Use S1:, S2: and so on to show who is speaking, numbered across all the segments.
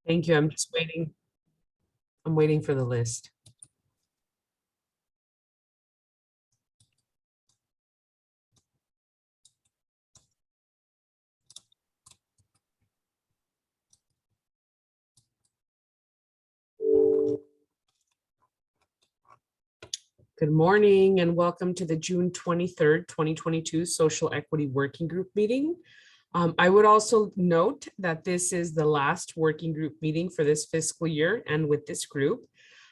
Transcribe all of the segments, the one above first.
S1: Thank you. I'm just waiting. I'm waiting for the list. Good morning and welcome to the June 23rd, 2022 Social Equity Working Group meeting. I would also note that this is the last working group meeting for this fiscal year and with this group.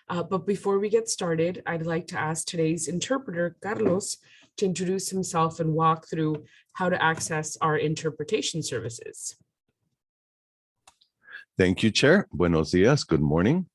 S1: But before we get started, I'd like to ask today's interpreter, Carlos, to introduce himself and walk through how to access our interpretation services.
S2: Thank you, Chair. Buenos días. Good morning.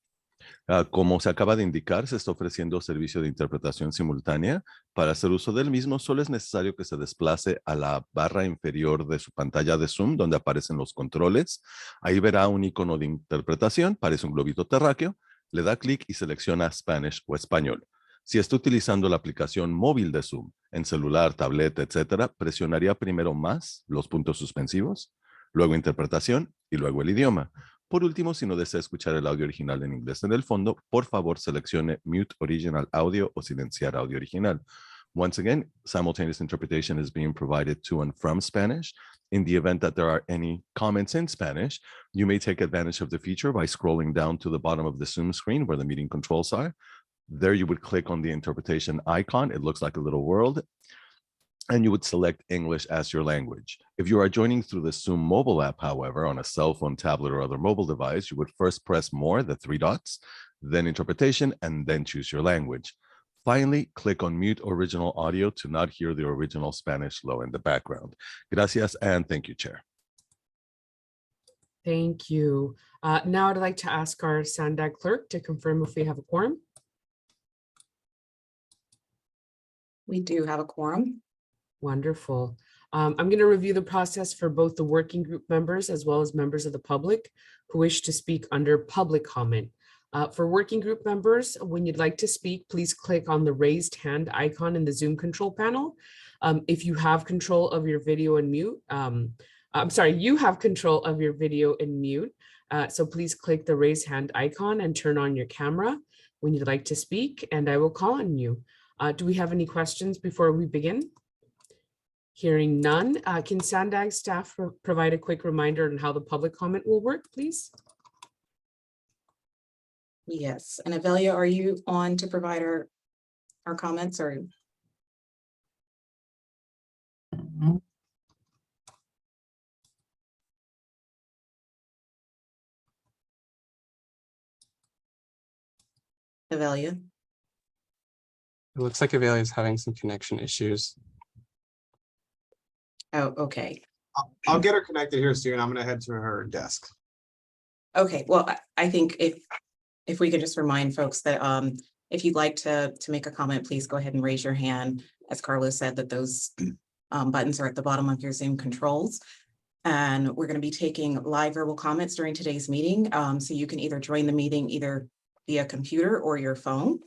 S2: Como se acaba de indicar, se está ofreciendo servicio de interpretación simultánea. Para hacer uso del mismo, solo es necesario que se desplace a la barra inferior de su pantalla de Zoom, donde aparecen los controles. Ahí verá un icono de interpretación, parece un globito terráqueo. Le da clic y selecciona Spanish o español. Si está utilizando la aplicación móvil de Zoom, en celular, tableta, etcétera, presionaría primero más los puntos suspensivos, luego interpretación y luego el idioma. Por último, si no desea escuchar el audio original en inglés en el fondo, por favor seleccione Mute Original Audio o silenciar audio original. Once again, simultaneous interpretation is being provided to and from Spanish. In the event that there are any comments in Spanish, you may take advantage of the feature by scrolling down to the bottom of the Zoom screen where the meeting controls are. There you would click on the interpretation icon. It looks like a little world. And you would select English as your language. If you are joining through the Zoom mobile app, however, on a cell phone, tablet, or other mobile device, you would first press more, the three dots, then interpretation, and then choose your language. Finally, click on mute original audio to not hear the original Spanish low in the background. Gracias, and thank you, Chair.
S1: Thank you. Now I'd like to ask our SANDAG clerk to confirm if we have a quorum.
S3: We do have a quorum.
S1: Wonderful. I'm going to review the process for both the working group members as well as members of the public who wish to speak under public comment. For working group members, when you'd like to speak, please click on the raised hand icon in the Zoom control panel. If you have control of your video and mute, you have control of your video and mute. So please click the raised hand icon and turn on your camera when you'd like to speak, and I will call on you. Do we have any questions before we begin? Hearing none, can SANDAG staff provide a quick reminder on how the public comment will work, please?
S3: Yes, and Avelia, are you on to provide our comments or? Avelia?
S4: It looks like Avelia is having some connection issues.
S3: Oh, okay.
S5: I'll get her connected here soon. I'm going to head to her desk.
S3: Okay, well, I think if we could just remind folks that if you'd like to make a comment, please go ahead and raise your hand. As Carlos said, that those buttons are at the bottom of your Zoom controls. And we're going to be taking live verbal comments during today's meeting. So you can either join the meeting either via computer or your phone.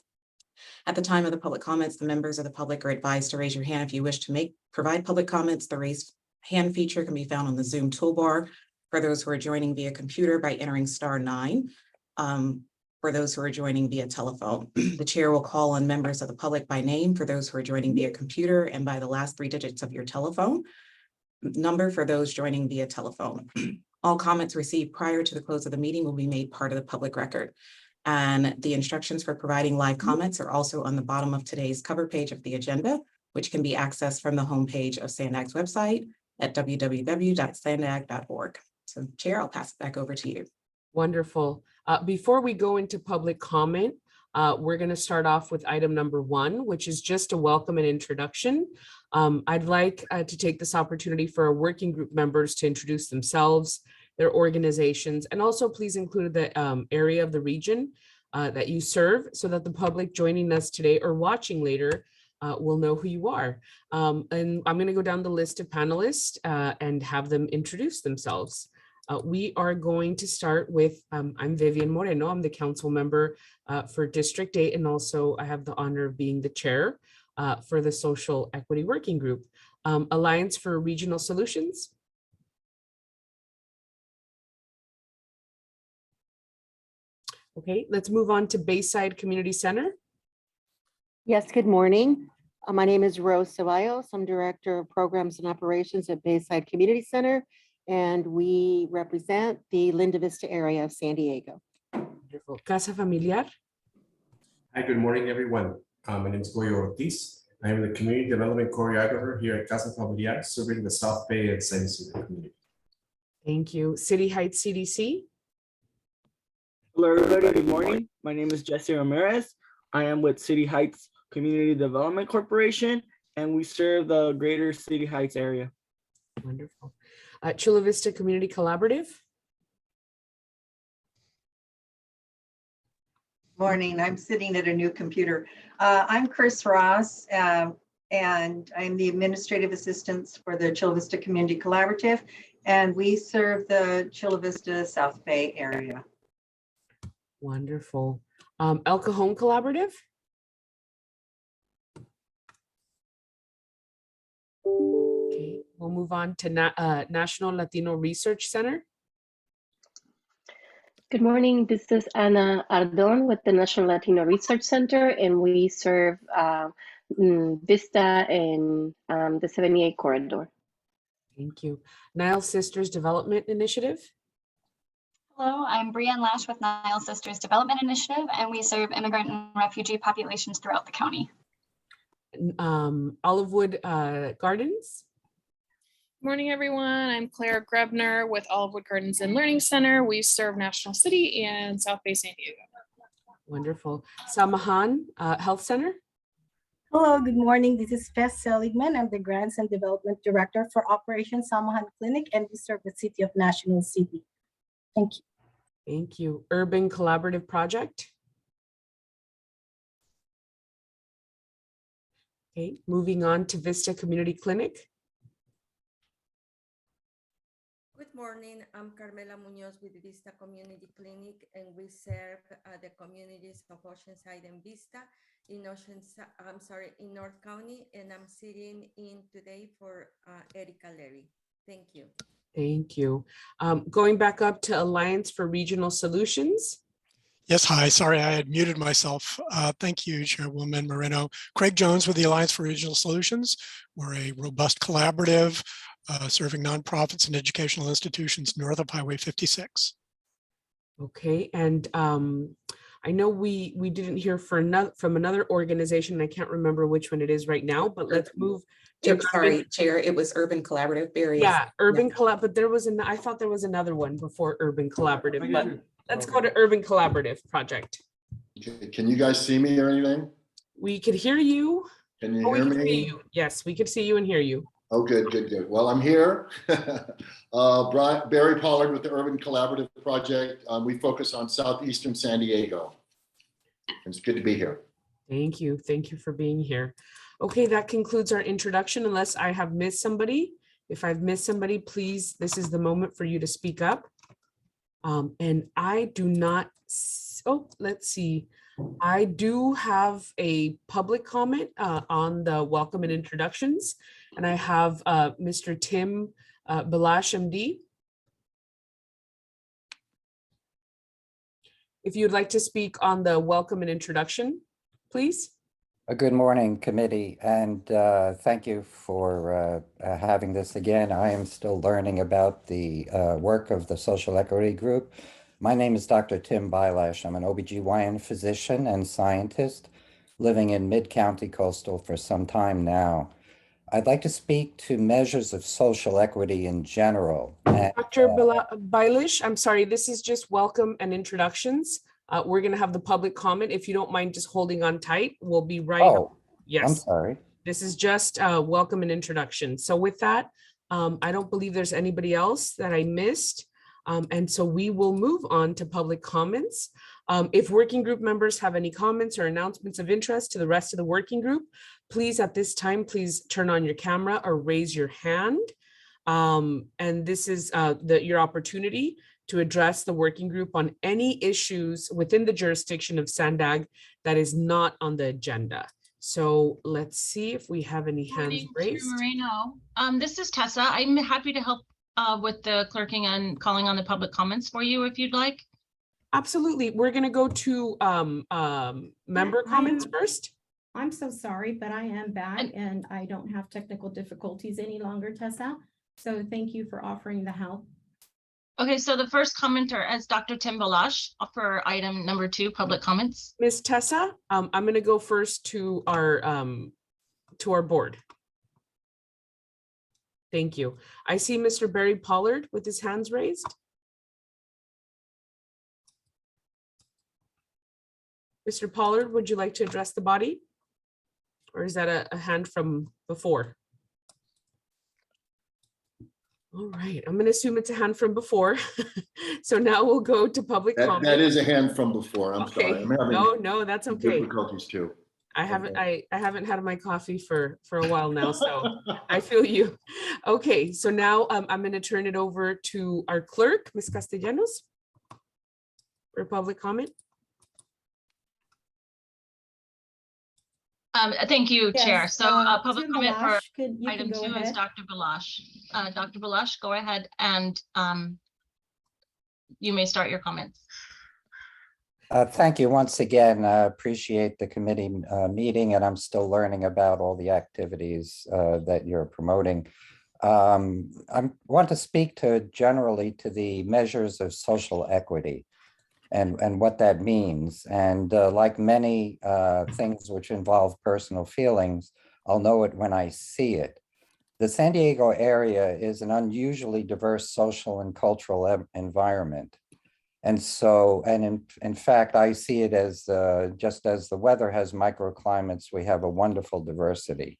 S3: At the time of the public comments, the members of the public are advised to raise your hand if you wish to provide public comments. The raise hand feature can be found on the Zoom toolbar for those who are joining via computer by entering *9. For those who are joining via telephone, the chair will call on members of the public by name for those who are joining via computer and by the last 3 digits of your telephone number for those joining via telephone. All comments received prior to the close of the meeting will be made part of the public record. And the instructions for providing live comments are also on the bottom of today's cover page of the agenda, which can be accessed from the homepage of SANDAG's website at www.sandag.org. So Chair, I'll pass it back over to you.
S1: Wonderful. Before we go into public comment, we're going to start off with item number 1, which is just a welcome and introduction. I'd like to take this opportunity for our working group members to introduce themselves, their organizations, and also please include the area of the region that you serve so that the public joining us today or watching later will know who you are. And I'm going to go down the list of panelists and have them introduce themselves. We are going to start with, I'm Vivian Moreno, I'm the council member for District 8, and also I have the honor of being the chair for the Social Equity Working Group. Alliance for Regional Solutions. Okay, let's move on to Bayside Community Center.
S6: Yes, good morning. My name is Rose Ceballos. I'm Director of Programs and Operations at Bayside Community Center, and we represent the Linda Vista area of San Diego.
S1: Wonderful. Casa Familiar.
S7: Hi, good morning, everyone. My name is Goyo Ortiz. I am the Community Development Choreographer here at Casa Familiar, serving the South Bay and San Isidro community.
S1: Thank you. City Heights CDC.
S8: Hello, everybody. Good morning. My name is Jesse Ramirez. I am with City Heights Community Development Corporation, and we serve the greater City Heights area.
S1: Wonderful. Chula Vista Community Collaborative.
S9: Morning. I'm sitting at a new computer. I'm Chris Ross, and I'm the administrative assistant for the Chula Vista Community Collaborative, and we serve the Chula Vista South Bay area.
S1: Wonderful. El Cajon Collaborative. Okay, we'll move on to National Latino Research Center.
S10: Good morning. This is Ana Ardon with the National Latino Research Center, and we serve Vista and the 78 corridor.
S1: Thank you. Nile Sisters Development Initiative.
S11: Hello, I'm Brianne Lash with Nile Sisters Development Initiative, and we serve immigrant and refugee populations throughout the county.
S1: Olivewood Gardens.
S12: Morning, everyone. I'm Claire Grebner with Olivewood Gardens and Learning Center. We serve National City and South Bay San Diego.
S1: Wonderful. Samahan Health Center.
S13: Hello, good morning. This is Beth Seligman. I'm the Grants and Development Director for Operation Samahan Clinic, and we serve the City of National City. Thank you.
S1: Thank you. Urban Collaborative Project. Okay, moving on to Vista Community Clinic.
S14: Good morning, I'm Carmela Munoz with Vista Community Clinic, and we serve the communities of Oceanside and Vista in in North County, and I'm sitting in today for Erica Leary. Thank you.
S1: Thank you. Going back up to Alliance for Regional Solutions.
S15: Yes, hi. Sorry, I had muted myself. Thank you, Chairwoman Moreno. Craig Jones with the Alliance for Regional Solutions. We're a robust collaborative serving nonprofits and educational institutions north of Highway 56.
S1: Okay, and I know we didn't hear from another organization. I can't remember which one it is right now, but let's move.
S3: Sorry, Chair, it was Urban Collaborative. Barry.
S1: Yeah, Urban Collab, but there was I thought there was another one before Urban Collaborative, but let's go to Urban Collaborative Project.
S16: Can you guys see me or anything?
S1: We could hear you.
S16: Can you hear me?
S1: Yes, we could see you and hear you.
S16: Oh, good. Well, I'm here. Barry Pollard with the Urban Collaborative Project. We focus on Southeastern San Diego. It's good to be here.
S1: Thank you. Thank you for being here. Okay, that concludes our introduction, unless I have missed somebody. If I've missed somebody, please, this is the moment for you to speak up. And I do not, let's see. I do have a public comment on the welcome and introductions. And I have Mr. Tim Balash, MD. If you'd like to speak on the welcome and introduction, please.
S17: Good morning, committee, and thank you for having this again. I am still learning about the work of the Social Equity Group. My name is Dr. Tim Bilash. I'm an OBGYN physician and scientist living in Mid-County Coastal for some time now. I'd like to speak to measures of social equity in general.
S1: Dr. Bilash, I'm sorry, this is just welcome and introductions. We're going to have the public comment. If you don't mind just holding on tight, we'll be right.
S17: Oh,
S1: yes.
S17: I'm sorry.
S1: This is just welcome and introduction. So with that, I don't believe there's anybody else that I missed. And so we will move on to public comments. If working group members have any comments or announcements of interest to the rest of the working group, please at this time, please turn on your camera or raise your hand. And this is your opportunity to address the working group on any issues within the jurisdiction of Sandag that is not on the agenda. So let's see if we have any hands raised.
S18: Moreno. This is Tessa. I'm happy to help with the clerking and calling on the public comments for you if you'd like.
S1: Absolutely. We're going to go to member comments first.
S19: I'm so sorry, but I am back and I don't have technical difficulties any longer, Tessa. So thank you for offering the help.
S18: Okay, so the first commenter is Dr. Tim Balash for item number 2, public comments.
S1: Ms. Tessa, I'm going to go first to our board. Thank you. I see Mr. Barry Pollard with his hands raised. Mr. Pollard, would you like to address the body? Or is that a hand from before? All right, I'm going to assume it's a hand from before. So now we'll go to public comment.
S16: That is a hand from before. I'm
S1: Okay.
S16: sorry. I'm having
S1: No, that's okay.
S16: difficulties too.
S1: I haven't had my coffee for a while now, so I feel you. Okay, so now I'm going to turn it over to our clerk, Ms. Castellanos, for public comment.
S18: Thank you,
S19: Yes,
S18: Chair. So public
S19: Tim
S18: comment for
S19: Balash, you
S18: item
S19: can go
S18: 2 is
S19: ahead.
S18: Dr. Balash. Dr. Balash, go ahead and you may start your comments.
S17: Thank you once again. I appreciate the committee meeting, and I'm still learning about all the activities that you're promoting. I want to speak generally to the measures of social equity and what that means. And like many things which involve personal feelings, I'll know it when I see it. The San Diego area is an unusually diverse social and cultural environment. And so, and in fact, I see it as just as the weather has microclimates, we have a wonderful diversity.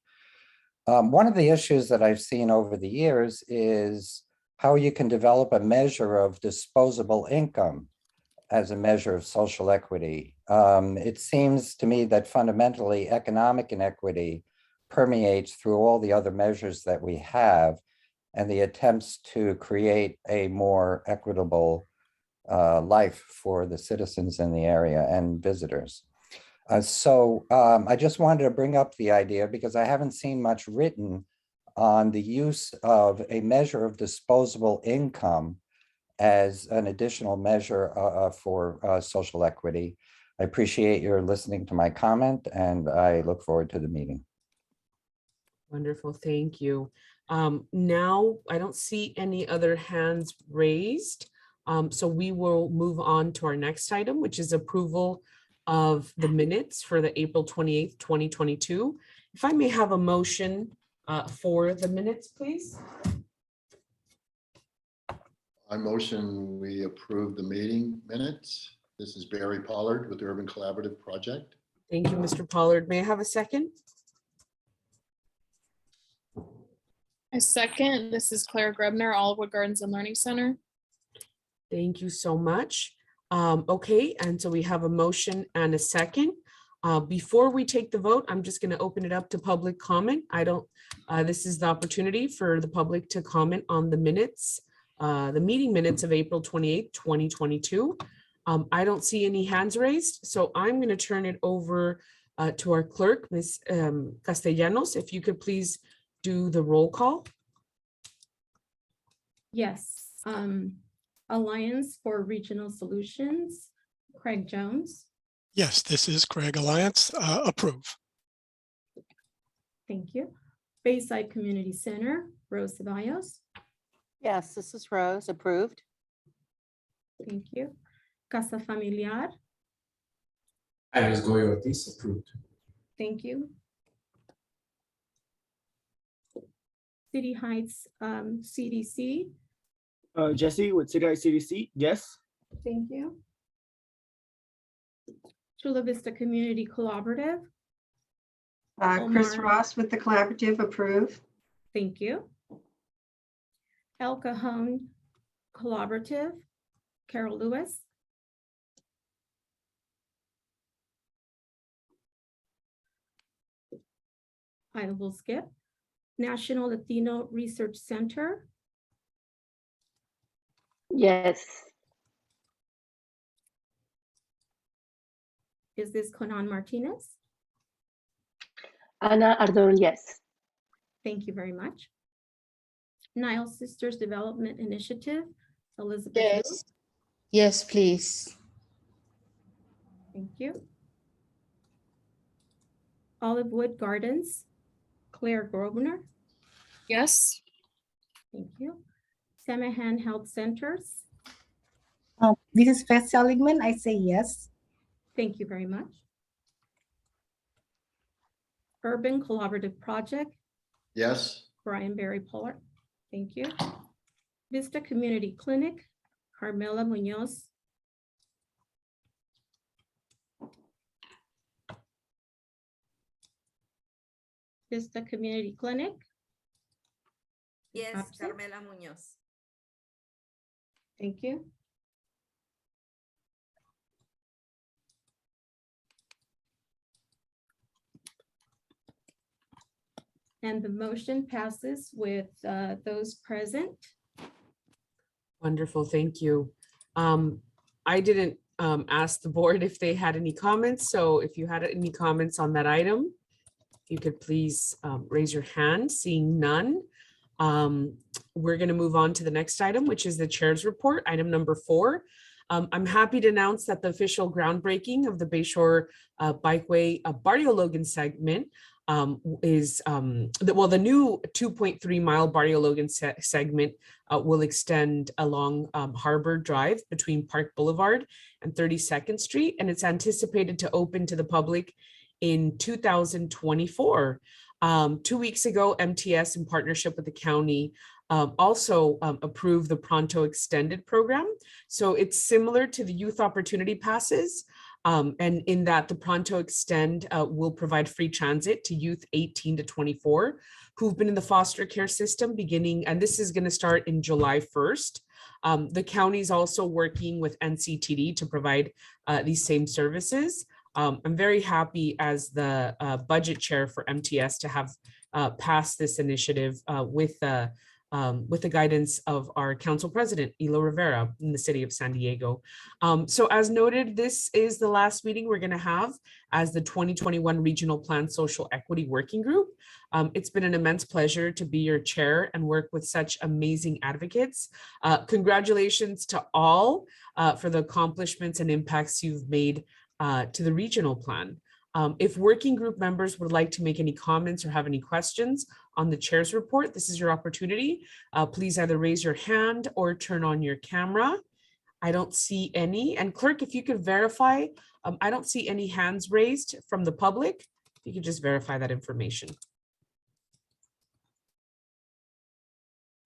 S17: One of the issues that I've seen over the years is how you can develop a measure of disposable income as a measure of social equity. It seems to me that fundamentally economic inequity permeates through all the other measures that we have and the attempts to create a more equitable life for the citizens in the area and visitors. So I just wanted to bring up the idea because I haven't seen much written on the use of a measure of disposable income as an additional measure for social equity. I appreciate your listening to my comment and I look forward to the meeting.
S1: Wonderful, thank you. Now I don't see any other hands raised. So we will move on to our next item, which is approval of the minutes for the April 28th, 2022. If I may have a motion for the minutes, please.
S16: I motion we approve the meeting minutes. This is Barry Pollard with the Urban Collaborative Project.
S1: Thank you, Mr. Pollard. May I have a second?
S12: A second. This is Claire Grebner, Olive Gardens and Learning Center.
S1: Thank you so much. Okay, and so we have a motion and a second. Before we take the vote, I'm just going to open it up to public comment. This is the opportunity for the public to comment on the minutes, the meeting minutes of April 28th, 2022. I don't see any hands raised, so I'm going to turn it over to our clerk, Ms. Castellanos, if you could please do the roll call.
S19: Yes. Alliance for Regional Solutions, Craig Jones.
S15: Yes, this is Craig Alliance. Approve.
S19: Thank you. Bayside Community Center, Rose Ceballos.
S6: Yes, this is Rose, approved.
S19: Thank you. Casa Familiar.
S7: Iris Goyo Ortiz, approved.
S19: Thank you. City Heights CDC.
S8: Jesse with City Heights CDC, yes.
S19: Thank you. Chula Vista Community Collaborative.
S9: Chris
S19: Omar.
S9: Ross with the collaborative, approve.
S19: Thank you. El Cajon Collaborative, Carol Lewis. I will skip. National Latino Research Center.
S10: Yes.
S19: Is this Conan Martinez?
S10: Ana Ardon, yes.
S19: Thank you very much. Nile Sisters Development Initiative, Elizabeth.
S20: Yes. Yes, please.
S19: Thank you. Olivewood Gardens, Claire Grosvenor.
S12: Yes.
S19: Thank you. Samahan Health Centers.
S13: This is Fess Seligman. I say yes.
S19: Thank you very much. Urban Collaborative Project,
S16: Yes.
S19: Brian Barry Pollard. Thank you. Vista Community Clinic, Carmela Munoz. Vista Community Clinic.
S14: Yes,
S19: Absent.
S14: Carmela Munoz.
S19: Thank you. And the motion passes with those present.
S1: Wonderful, thank you. I didn't ask the board if they had any comments, so if you had any comments on that item, if you could please raise your hand. Seeing none, we're going to move on to the next item, which is the chair's report, item number 4. I'm happy to announce that the official groundbreaking of the Bayshore Bikeway Barrio Logan segment is the new 2.3 mile Barrio Logan segment will extend along Harbor Drive between Park Boulevard and 32nd Street, and it's anticipated to open to the public in 2024. 2 weeks ago, MTS, in partnership with the county, also approved the Pronto extended program. So it's similar to the youth opportunity passes. And in that the Pronto Extend will provide free transit to youth 18 to 24 who've been in the foster care system beginning, and this is going to start in July 1st. The county is also working with NCTD to provide these same services. I'm very happy as the budget chair for MTS to have passed this initiative with the guidance of our council president, Elo Rivera, in the city of San Diego. So as noted, this is the last meeting we're going to have as the 2021 Regional Plan Social Equity Working Group. It's been an immense pleasure to be your chair and work with such amazing advocates. Congratulations to all for the accomplishments and impacts you've made to the regional plan. If working group members would like to make any comments or have any questions on the chair's report, this is your opportunity. Please either raise your hand or turn on your camera. I don't see any. And clerk, if you could verify, I don't see any hands raised from the public. If you could just verify that information.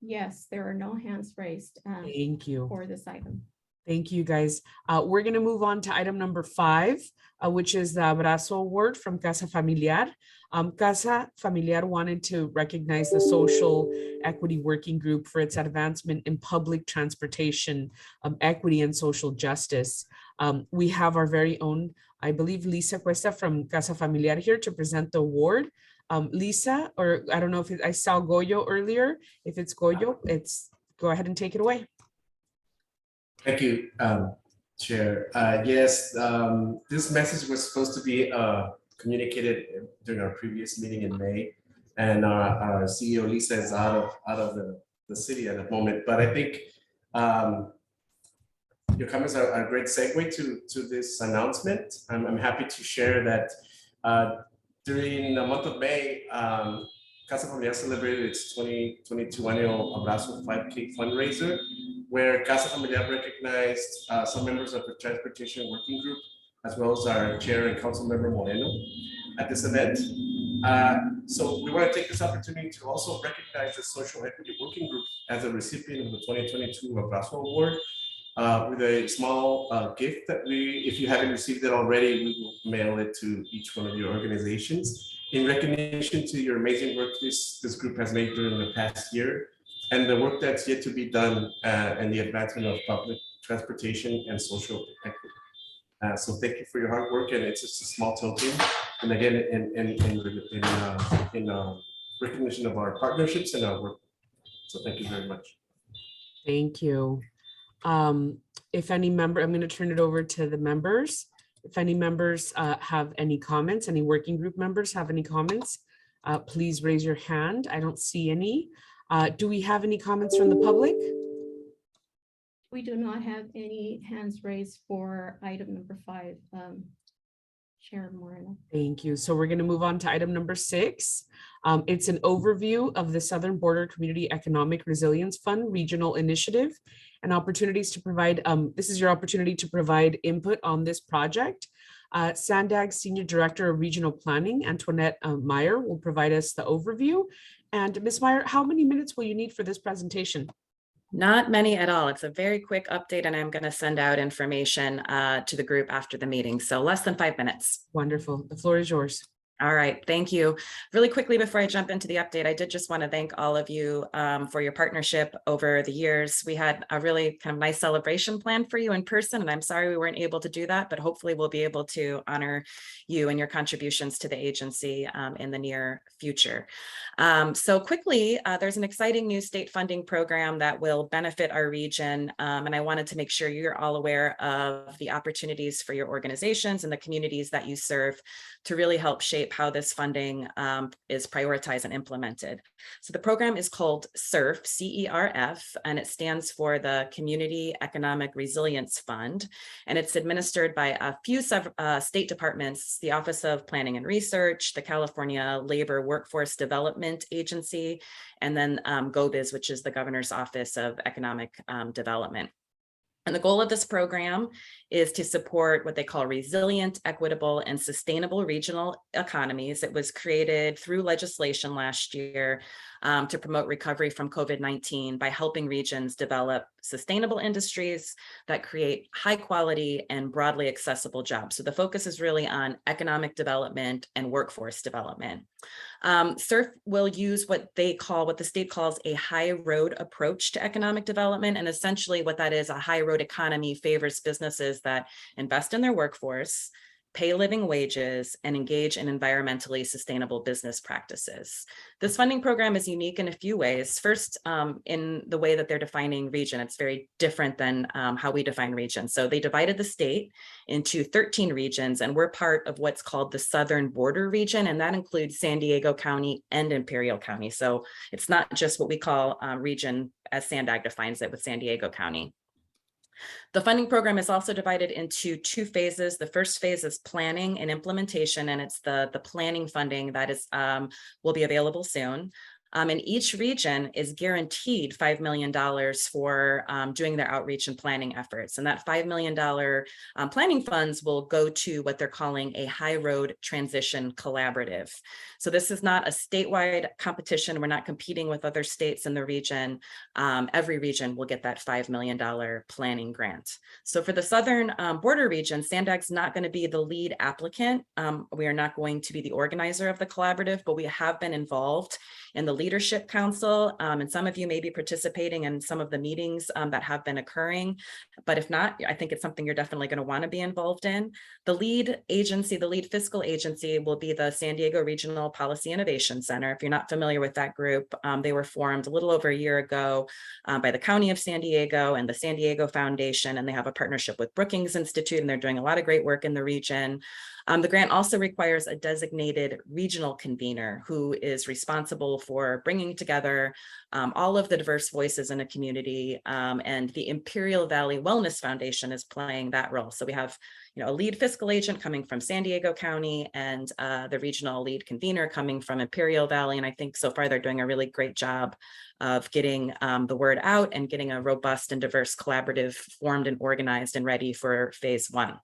S19: Yes, there are no hands raised.
S1: Thank you.
S19: For this item.
S1: Thank you, guys. We're going to move on to item number 5, which is the Abrazo Award from Casa Familiar. Casa Familiar wanted to recognize the Social Equity Working Group for its advancement in public transportation, equity, and social justice. We have our very own, I believe, Lisa Cuesta from Casa Familiar here to present the award. Lisa, or I don't know if I saw Goyo earlier. If it's Goyo, go ahead and take it away.
S7: Thank you, Chair. Yes, this message was supposed to be communicated during our previous meeting in May, and our CEO Lisa is out of the city at the moment. But I think your comments are a great segue to this announcement. I'm happy to share that during the month of May, Casa Familiar celebrated its 2022 annual Abrazo 5K fundraiser, where Casa Familiar recognized some members of the Transportation Working Group, as well as our chair and council member Moreno at this event. So we want to take this opportunity to also recognize the Social Equity Working Group as a recipient of the 2022 Abrazo Award with a small gift that if you haven't received it already, we will mail it to each one of your organizations in recognition to your amazing work this group has made during the past year, and the work that's yet to be done in the advancement of public transportation and social equity. So thank you for your hard work, and it's just a small token. And again, in recognition of our partnerships and our work. So thank you very much.
S1: Thank you. If any member, I'm going to turn it over to the members. If any members have any comments, any working group members have any comments, please raise your hand. I don't see any. Do we have any comments from the public?
S19: We do not have any hands raised for item number 5. Chair Moreno.
S1: Thank you. So we're going to move on to item number 6. It's an overview of the Southern Border Community Economic Resilience Fund Regional Initiative and opportunities to provide, this is your opportunity to provide input on this project. SANDAG Senior Director of Regional Planning, Antoinette Meyer, will provide us the overview. And Ms. Meyer, how many minutes will you need for this presentation?
S3: Not many at all. It's a very quick update, and I'm going to send out information to the group after the meeting. So less than 5 minutes.
S1: Wonderful. The floor is yours.
S3: All right, thank you. Really quickly before I jump into the update, I did just want to thank all of you for your partnership over the years. We had a really kind of nice celebration planned for you in person, and I'm sorry we weren't able to do that, but hopefully we'll be able to honor you and your contributions to the agency in the near future. So quickly, there's an exciting new state funding program that will benefit our region, and I wanted to make sure you're all aware of the opportunities for your organizations and the communities that you serve to really help shape how this funding is prioritized and implemented. So the program is called CERF, C-E-R-F, and it stands for the Community Economic Resilience Fund. And it's administered by a few state departments, the Office of Planning and Research, the California Labor Workforce Development Agency, and then GOBIZ, which is the Governor's Office of Economic Development. And the goal of this program is to support what they call resilient, equitable, and sustainable regional economies. It was created through legislation last year to promote recovery from COVID-19 by helping regions develop sustainable industries that create high quality and broadly accessible jobs. So the focus is really on economic development and workforce development. CERF will use what the state calls a high road approach to economic development. And essentially what that is, a high road economy favors businesses that invest in their workforce, pay living wages, and engage in environmentally sustainable business practices. This funding program is unique in a few ways. First, in the way that they're defining region, it's very different than how we define region. So they divided the state into 13 regions, and we're part of what's called the Southern Border Region, and that includes San Diego County and Imperial County. So it's not just what we call region as SANDAG defines it with San Diego County. The funding program is also divided into 2 phases. The first phase is planning and implementation, and it's the planning funding that is will be available soon. And each region is guaranteed $5 million for doing their outreach and planning efforts. And that $5 million planning funds will go to what they're calling a high road transition collaborative. So this is not a statewide competition. We're not competing with other states in the region. Every region will get that $5 million planning grant. So for the Southern Border Region, SANDAG's not going to be the lead applicant. We are not going to be the organizer of the collaborative, but we have been involved in the Leadership Council, and some of you may be participating in some of the meetings that have been occurring. But if not, I think it's something you're definitely going to want to be involved in. The lead agency, the lead fiscal agency, will be the San Diego Regional Policy Innovation Center. If you're not familiar with that group, they were formed a little over a year ago by the County of San Diego and the San Diego Foundation, and they have a partnership with Brookings Institute, and they're doing a lot of great work in the region. The grant also requires a designated regional convener who is responsible for bringing together all of the diverse voices in a community, and the Imperial Valley Wellness Foundation is playing that role. So we have, a lead fiscal agent coming from San Diego County and the regional lead convener coming from Imperial Valley. And I think so far they're doing a really great job of getting the word out and getting a robust and diverse collaborative formed and organized and ready for phase 1.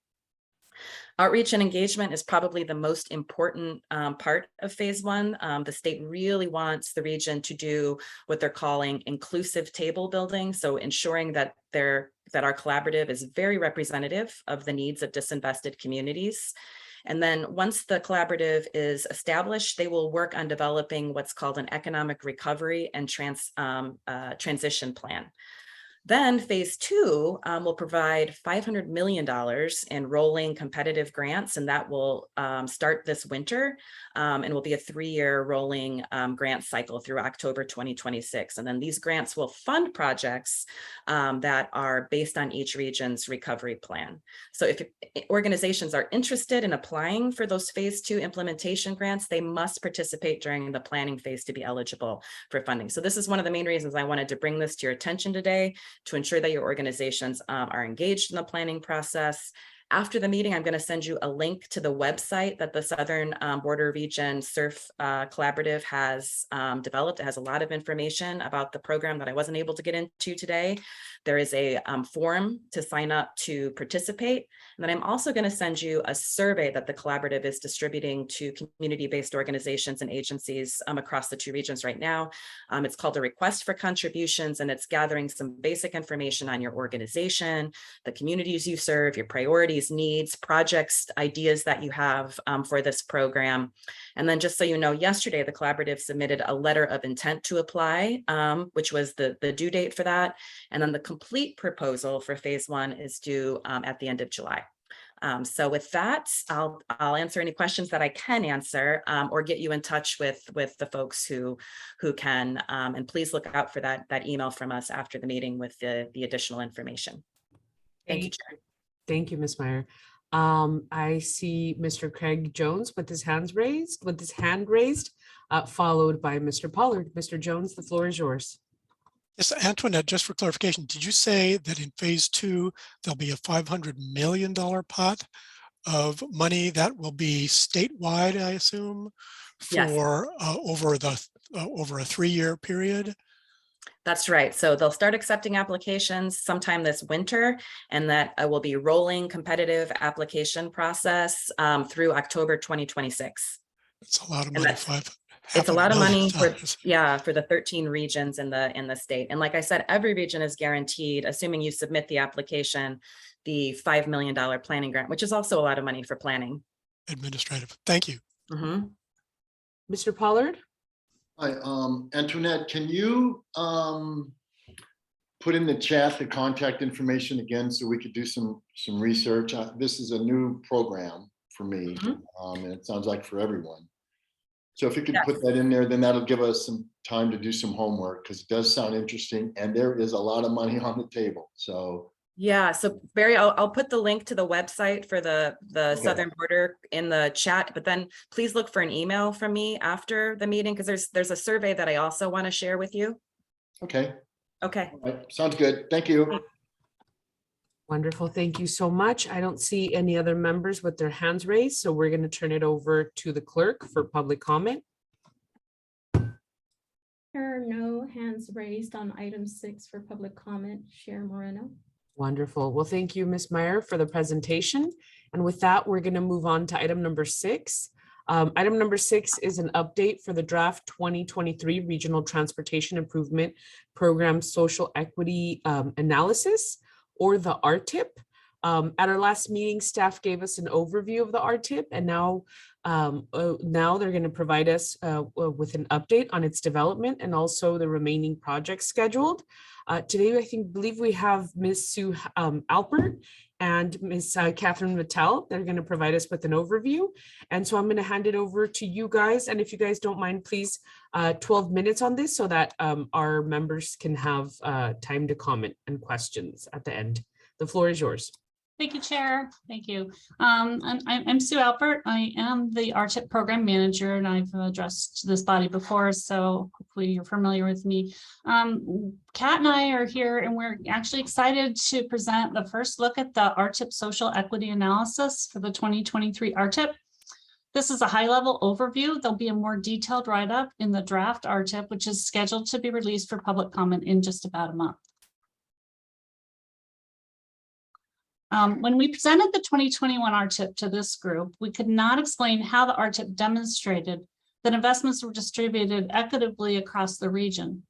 S3: Outreach and engagement is probably the most important part of phase 1. The state really wants the region to do what they're calling inclusive table building. So ensuring that our collaborative is very representative of the needs of disinvested communities. And then once the collaborative is established, they will work on developing what's called an economic recovery and transition plan. Then phase 2 will provide $500 million in rolling competitive grants, and that will start this winter and will be a 3-year rolling grant cycle through October 2026. And then these grants will fund projects that are based on each region's recovery plan. So if organizations are interested in applying for those phase 2 implementation grants, they must participate during the planning phase to be eligible for funding. So this is one of the main reasons I wanted to bring this to your attention today, to ensure that your organizations are engaged in the planning process. After the meeting, I'm going to send you a link to the website that the Southern Border Region SURF Collaborative has developed. It has a lot of information about the program that I wasn't able to get into today. There is a form to sign up to participate. And then I'm also going to send you a survey that the collaborative is distributing to community-based organizations and agencies across the 2 regions right now. It's called a request for contributions, and it's gathering some basic information on your organization, the communities you serve, your priorities, needs, projects, ideas that you have for this program. And then just so you know, yesterday, the collaborative submitted a letter of intent to apply, which was the due date for that. And then the complete proposal for phase 1 is due at the end of July. So with that, I'll answer any questions that I can answer or get you in touch with the folks who can. And please look out for that email from us after the meeting with the additional information. Thank you, Chair.
S1: Thank you, Ms. Meyer. I see Mr. Craig Jones with his hand raised, followed by Mr. Pollard. Mr. Jones, the floor is yours.
S15: Yes, Antoinette, just for clarification, did you say that in phase 2, there'll be a $500 million pot of money that will be statewide, I assume, for over a 3-year period?
S3: That's right. So they'll start accepting applications sometime this winter, and that will be rolling competitive application process through October 2026.
S15: It's a lot of money.
S3: It's a lot of money for the 13 regions in the state. And like I said, every region is guaranteed, assuming you submit the application, the $5 million planning grant, which is also a lot of money for planning.
S15: Administrative. Thank you.
S1: Mr. Pollard?
S16: Hi, Antoinette, can you put in the chat the contact information again so we could do some research? This is a new program for me, and it sounds like for everyone. So if you could put that in there, then that'll give us some time to do some homework, because it does sound interesting and there is a lot of money on the table. So
S3: yeah, so Barry, I'll put the link to the website for the Southern Border in the chat, but then please look for an email from me after the meeting, because there's a survey that I also want to share with you.
S16: Okay.
S3: Okay.
S16: All right. Sounds good. Thank you.
S1: Wonderful. Thank you so much. I don't see any other members with their hands raised, so we're going to turn it over to the clerk for public comment.
S19: There are no hands raised on item 6 for public comment. Chair Moreno.
S1: Wonderful. Well, thank you, Ms. Meyer, for the presentation. And with that, we're going to move on to item number 6. Item number 6 is an update for the draft 2023 Regional Transportation Improvement Program Social Equity Analysis, or the RTIP. At our last meeting, staff gave us an overview of the RTIP, and now they're going to provide us with an update on its development and also the remaining projects scheduled. Today, I believe we have Ms. Sue Alpert and Ms. Catherine Mattel. They're going to provide us with an overview. And so I'm going to hand it over to you guys. And if you guys don't mind, please, 12 minutes on this so that our members can have time to comment and questions at the end. The floor is yours.
S20: Thank you, Chair. Thank you. I'm Sue Alpert. I am the RTIP program manager, and I've addressed this body before, so hopefully you're familiar with me. Kat and I are here, and we're actually excited to present the first look at the RTIP social equity analysis for the 2023 RTIP. This is a high-level overview. There'll be a more detailed write-up in the draft RTIP, which is scheduled to be released for public comment in just about a month. When we presented the 2021 RTIP to this group, we could not explain how the RTIP demonstrated that investments were distributed equitably across the region.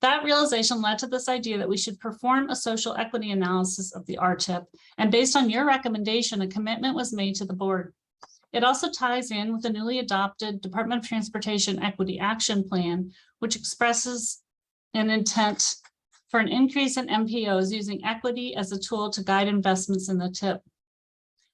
S20: That realization led to this idea that we should perform a social equity analysis of the RTIP, and based on your recommendation, a commitment was made to the board. It also ties in with the newly adopted Department of Transportation Equity Action Plan, which expresses an intent for an increase in MPOs using equity as a tool to guide investments in the TIP.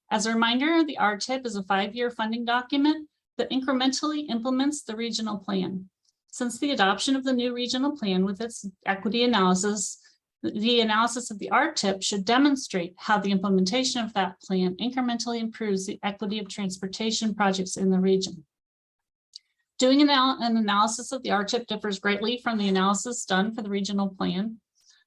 S20: As a reminder, the RTIP is a 5-year funding document that incrementally implements the regional plan. Since the adoption of the new regional plan with its equity analysis, the analysis of the RTIP should demonstrate how the implementation of that plan incrementally improves the equity of transportation projects in the region. Doing an analysis of the RTIP differs greatly from the analysis done for the regional plan.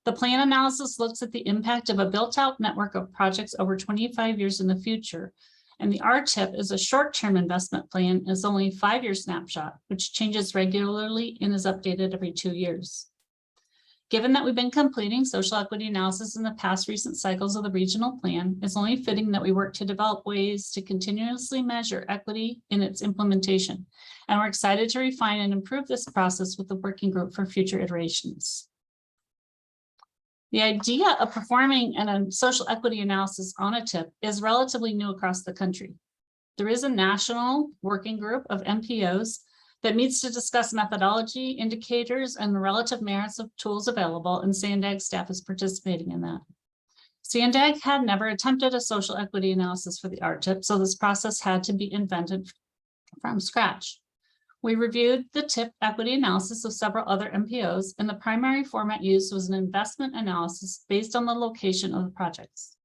S20: The plan analysis looks at the impact of a built-out network of projects over 25 years in the future. And the RTIP is a short-term investment plan, is only a 5-year snapshot, which changes regularly and is updated every 2 years. Given that we've been completing social equity analysis in the past recent cycles of the regional plan, it's only fitting that we work to develop ways to continuously measure equity in its implementation. And we're excited to refine and improve this process with the working group for future iterations. The idea of performing a social equity analysis on a TIP is relatively new across the country. There is a national working group of MPOs that meets to discuss methodology, indicators, and the relative merits of tools available, and SANDAG staff is participating in that. SANDAG had never attempted a social equity analysis for the RTIP, so this process had to be invented from scratch. We reviewed the TIP equity analysis of several other MPOs, and the primary format used was an investment analysis based on the location of the projects.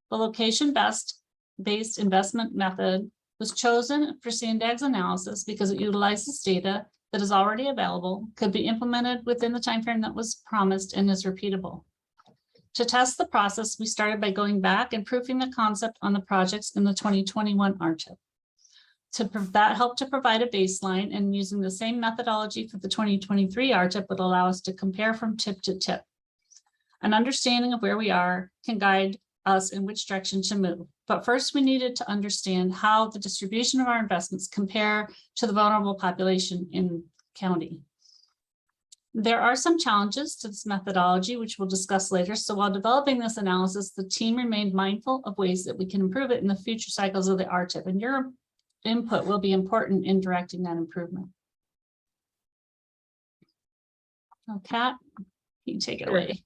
S20: The location-based investment method was chosen for SANDAG's analysis because it utilizes data that is already available, could be implemented within the timeframe that was promised, and is repeatable. To test the process, we started by going back and proofing the concept on the projects in the 2021 RTIP. That helped to provide a baseline, and using the same methodology for the 2023 RTIP would allow us to compare from TIP to TIP. An understanding of where we are can guide us in which direction to move. But first, we needed to understand how the distribution of our investments compare to the vulnerable population in county. There are some challenges to this methodology, which we'll discuss later. So while developing this analysis, the team remained mindful of ways that we can improve it in the future cycles of the RTIP, and your input will be important in directing that improvement. Oh, Kat, you can take it away.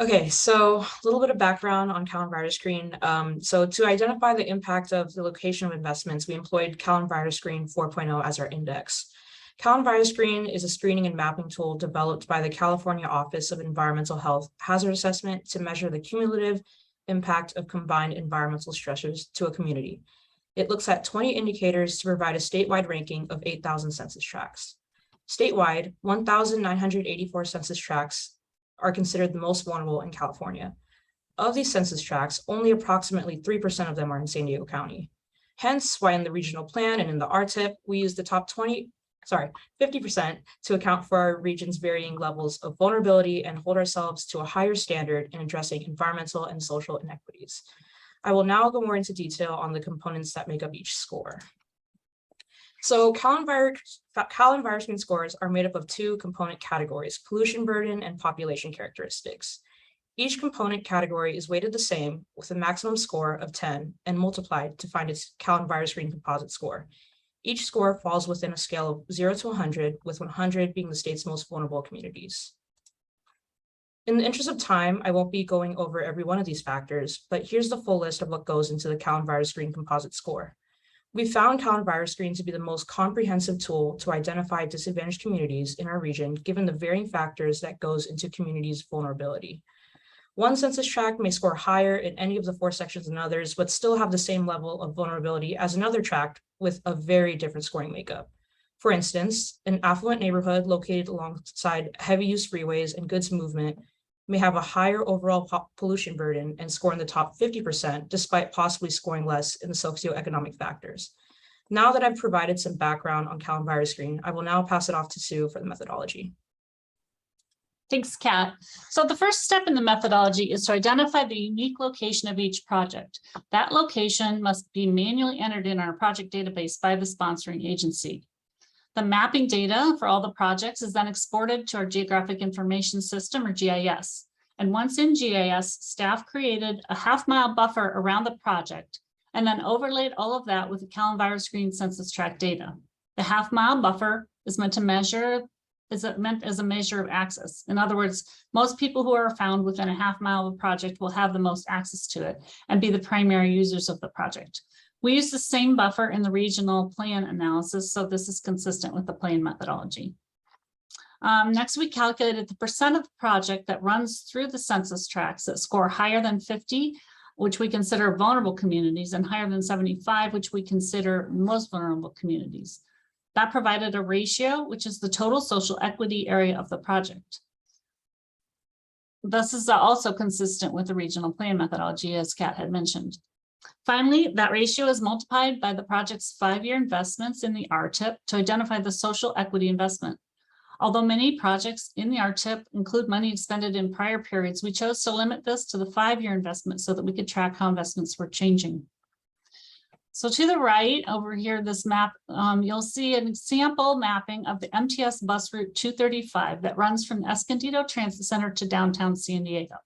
S21: Okay, so a little bit of background on Calendar Screen. So to identify the impact of the location of investments, we employed Calendar Screen 4.0 as our index. Calendar Screen is a screening and mapping tool developed by the California Office of Environmental Health Hazard Assessment to measure the cumulative impact of combined environmental stressors to a community. It looks at 20 indicators to provide a statewide ranking of 8,000 census tracts. Statewide, 1,984 census tracts are considered the most vulnerable in California. Of these census tracts, only approximately 3% of them are in San Diego County. Hence, why in the regional plan and in the RTIP, we use the top 50% to account for our region's varying levels of vulnerability and hold ourselves to a higher standard in addressing environmental and social inequities. I will now go more into detail on the components that make up each score. So Cal-Environment scores are made up of 2 component categories, pollution burden and population characteristics. Each component category is weighted the same with a maximum score of 10 and multiplied to find its Cal-Environment composite score. Each score falls within a scale of 0 to 100, with 100 being the state's most vulnerable communities. In the interest of time, I won't be going over every one of these factors, but here's the full list of what goes into the Cal-Environment composite score. We found Cal-Environment to be the most comprehensive tool to identify disadvantaged communities in our region, given the varying factors that goes into communities' vulnerability. One census tract may score higher in any of the 4 sections than others, but still have the same level of vulnerability as another tract with a very different scoring makeup. For instance, an affluent neighborhood located alongside heavy use freeways and goods movement may have a higher overall pollution burden and score in the top 50%, despite possibly scoring less in the socioeconomic factors. Now that I've provided some background on Cal-Environment, I will now pass it off to Sue for the methodology.
S20: Thanks, Kat. So the first step in the methodology is to identify the unique location of each project. That location must be manually entered in our project database by the sponsoring agency. The mapping data for all the projects is then exported to our Geographic Information System, or GIS. And once in GIS, staff created a half-mile buffer around the project and then overlaid all of that with the Cal-Environment census tract data. The half-mile buffer is meant as a measure of access. In other words, most people who are found within a half-mile of a project will have the most access to it and be the primary users of the project. We use the same buffer in the regional plan analysis, so this is consistent with the plan methodology. Next, we calculated the percent of the project that runs through the census tracts that score higher than 50, which we consider vulnerable communities, and higher than 75, which we consider most vulnerable communities. That provided a ratio, which is the total social equity area of the project. This is also consistent with the regional plan methodology, as Kat had mentioned. Finally, that ratio is multiplied by the project's 5-year investments in the RTIP to identify the social equity investment. Although many projects in the RTIP include money expended in prior periods, we chose to limit this to the 5-year investment so that we could track how investments were changing. So to the right over here, this map, you'll see an example mapping of the MTS bus route 235 that runs from Escondido Transit Center to downtown San Diego.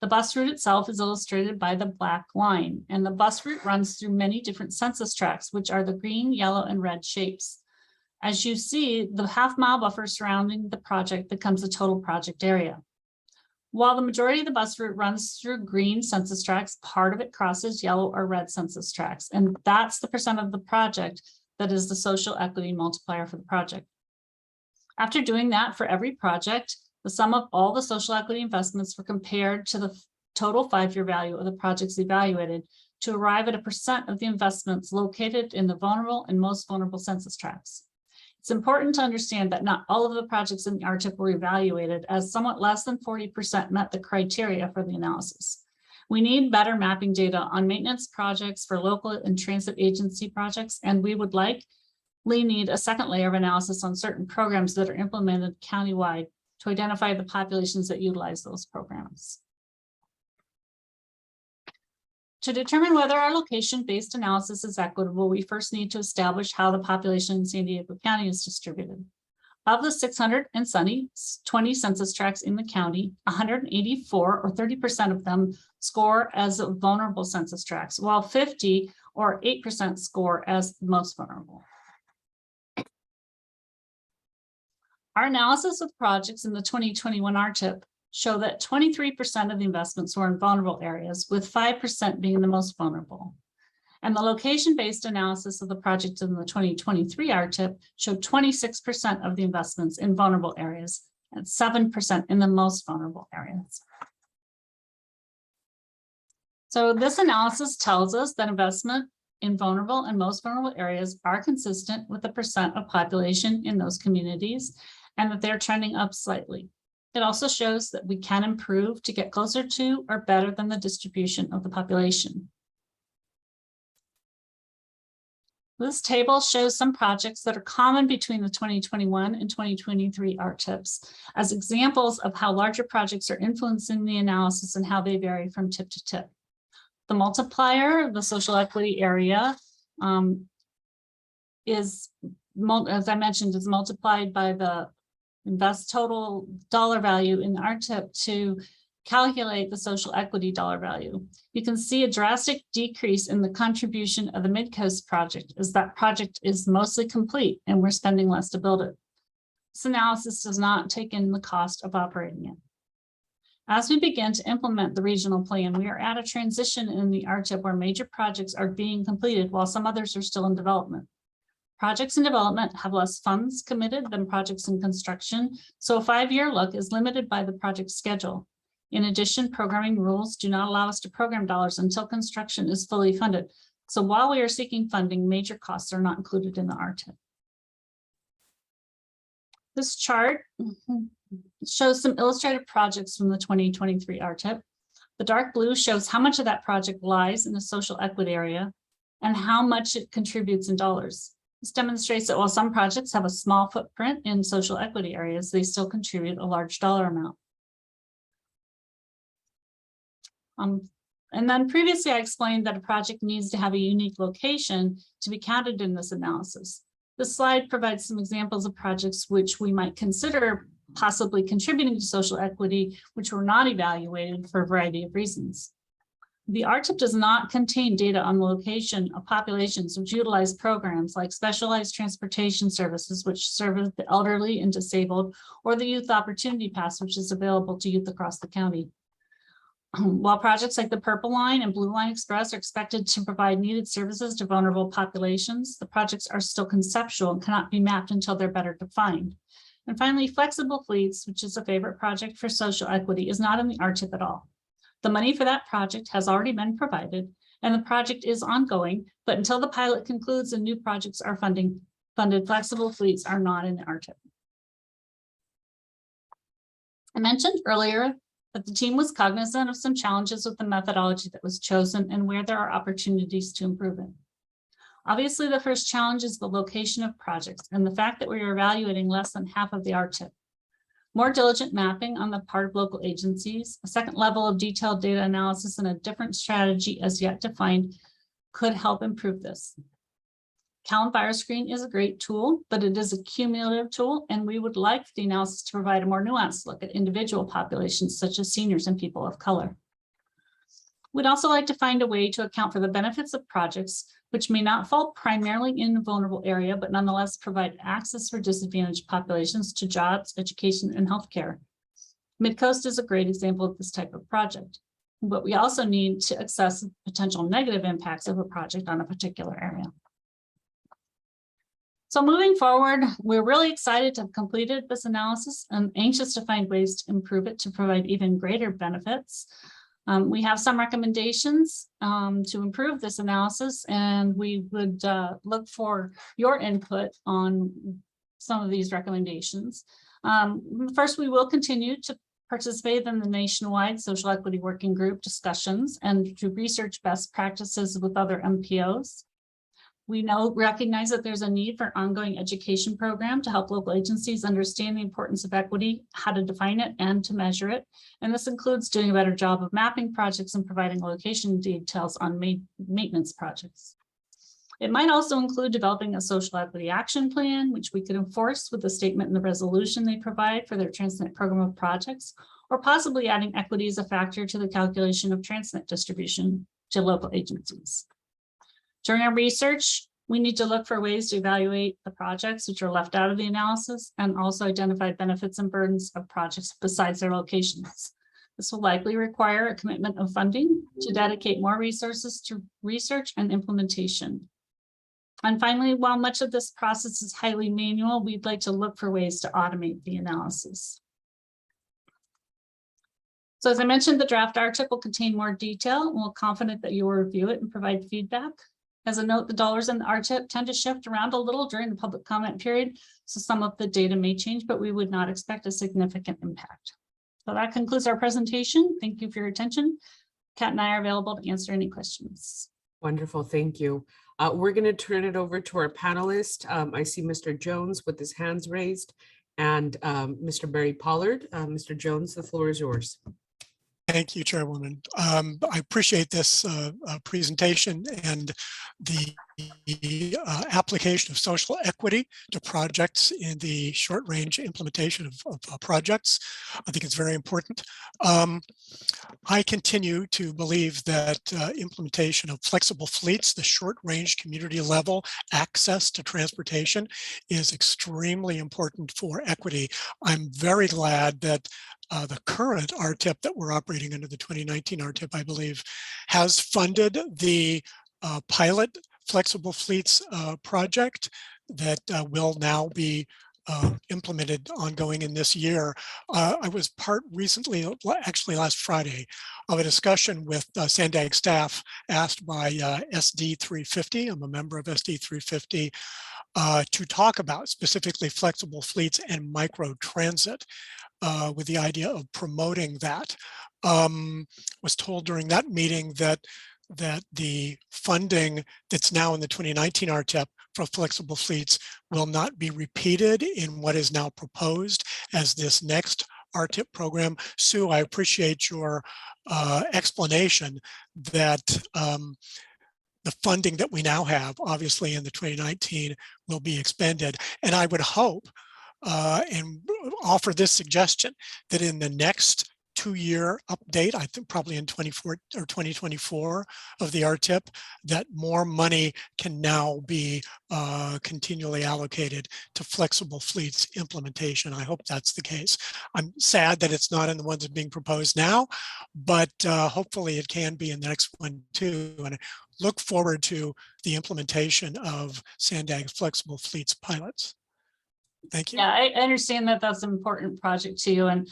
S20: The bus route itself is illustrated by the black line, and the bus route runs through many different census tracts, which are the green, yellow, and red shapes. As you see, the half-mile buffer surrounding the project becomes the total project area. While the majority of the bus route runs through green census tracts, part of it crosses yellow or red census tracts, and that's the percent of the project that is the social equity multiplier for the project. After doing that for every project, the sum of all the social equity investments were compared to the total 5-year value of the projects evaluated to arrive at a percent of the investments located in the vulnerable and most vulnerable census tracts. It's important to understand that not all of the projects in the RTIP were evaluated, as somewhat less than 40% met the criteria for the analysis. We need better mapping data on maintenance projects for local and transit agency projects, and we would likely need a second layer of analysis on certain programs that are implemented countywide to identify the populations that utilize those programs. To determine whether our location-based analysis is equitable, we first need to establish how the population in San Diego County is distributed. Of the 620 census tracts in the county, 184 or 30% of them score as vulnerable census tracts, while 50 or 8% score as most vulnerable. Our analysis of projects in the 2021 RTIP show that 23% of the investments were in vulnerable areas, with 5% being the most vulnerable. And the location-based analysis of the project in the 2023 RTIP showed 26% of the investments in vulnerable areas and 7% in the most vulnerable areas. So this analysis tells us that investment in vulnerable and most vulnerable areas are consistent with the percent of population in those communities, and that they're trending up slightly. It also shows that we can improve to get closer to or better than the distribution of the population. This table shows some projects that are common between the 2021 and 2023 RTIPs as examples of how larger projects are influencing the analysis and how they vary from tip to tip. The multiplier, the social equity area, is, as I mentioned, is multiplied by the total dollar value in the RTIP to calculate the social equity dollar value. You can see a drastic decrease in the contribution of the Midcoast project, as that project is mostly complete and we're spending less to build it. This analysis does not take in the cost of operating it. As we begin to implement the regional plan, we are at a transition in the RTIP where major projects are being completed while some others are still in development. Projects in development have less funds committed than projects in construction, so a 5-year look is limited by the project schedule. In addition, programming rules do not allow us to program dollars until construction is fully funded. So while we are seeking funding, major costs are not included in the RTIP. This chart shows some illustrated projects from the 2023 RTIP. The dark blue shows how much of that project lies in the social equity area and how much it contributes in dollars. This demonstrates that while some projects have a small footprint in social equity areas, they still contribute a large dollar amount. And then previously I explained that a project needs to have a unique location to be counted in this analysis. This slide provides some examples of projects which we might consider possibly contributing to social equity, which were not evaluated for a variety of reasons. The RTIP does not contain data on the location of populations which utilize programs like specialized transportation services, which serve the elderly and disabled, or the Youth Opportunity Pass, which is available to youth across the county. While projects like the Purple Line and Blue Line Express are expected to provide needed services to vulnerable populations, the projects are still conceptual and cannot be mapped until they're better defined. And finally, Flexible Fleets, which is a favorite project for social equity, is not in the RTIP at all. The money for that project has already been provided, and the project is ongoing, but until the pilot concludes and new projects are funded, Flexible Fleets are not in the RTIP. I mentioned earlier but the team was cognizant of some challenges with the methodology that was chosen and where there are opportunities to improve it. Obviously, the first challenge is the location of projects and the fact that we are evaluating less than half of the RTIP. More diligent mapping on the part of local agencies, a second level of detailed data analysis, and a different strategy as yet defined could help improve this. Screen is a great tool, but it is a cumulative tool, and we would like the analysis to provide a more nuanced look at individual populations such as seniors and people of color. We'd also like to find a way to account for the benefits of projects which may not fall primarily in a vulnerable area, but nonetheless provide access for disadvantaged populations to jobs, education, and healthcare. Midcoast is a great example of this type of project, but we also need to assess potential negative impacts of a project on a particular area. So moving forward, we're really excited to have completed this analysis and anxious to find ways to improve it to provide even greater benefits. We have some recommendations to improve this analysis, and we would look for your input on some of these recommendations. First, we will continue to participate in the nationwide social equity working group discussions and to research best practices with other MPOs. We recognize that there's a need for ongoing education program to help local agencies understand the importance of equity, how to define it, and to measure it. And this includes doing a better job of mapping projects and providing location details on maintenance projects. It might also include developing a social equity action plan, which we could enforce with the statement in the resolution they provide for their Transnet program of projects, or possibly adding equity as a factor to the calculation of Transnet distribution to local agencies. During our research, we need to look for ways to evaluate the projects which are left out of the analysis and also identify benefits and burdens of projects besides their locations. This will likely require a commitment of funding to dedicate more resources to research and implementation. And finally, while much of this process is highly manual, we'd like to look for ways to automate the analysis. So as I mentioned, the draft RTIP will contain more detail, and we're confident that you will review it and provide feedback. As a note, the dollars in the RTIP tend to shift around a little during the public comment period, so some of the data may change, but we would not expect a significant impact. So that concludes our presentation. Thank you for your attention. Kat and I are available to answer any questions.
S1: Wonderful, thank you. We're going to turn it over to our panelist. I see Mr. Jones with his hands raised and Mr. Barry Pollard. Mr. Jones, the floor is yours.
S15: Thank you, Chairwoman. I appreciate this presentation and the application of social equity to projects in the short range implementation of projects. I think it's very important. I continue to believe that implementation of flexible fleets, the short range community level access to transportation is extremely important for equity. I'm very glad that the current RTIP that we're operating under, the 2019 RTIP, I believe, has funded the pilot flexible fleets project that will now be implemented ongoing in this year. I was part recently, actually last Friday, of a discussion with Sandag staff asked by SD 350. I'm a member of SD 350 to talk about specifically flexible fleets and micro transit. With the idea of promoting that. Was told during that meeting that the funding that's now in the 2019 RTIP for flexible fleets will not be repeated in what is now proposed as this next RTIP program. Sue, I appreciate your explanation that the funding that we now have, obviously in the 2019, will be expended. And I would hope and offer this suggestion that in the next 2-year update, I think probably in 2024 of the RTIP, that more money can now be continually allocated to flexible fleets implementation. I hope that's the case. I'm sad that it's not in the ones that are being proposed now, but hopefully it can be in the next one too. And I look forward to the implementation of Sandag's flexible fleets pilots. Thank you.
S20: Yeah, I understand that that's an important project to you. And,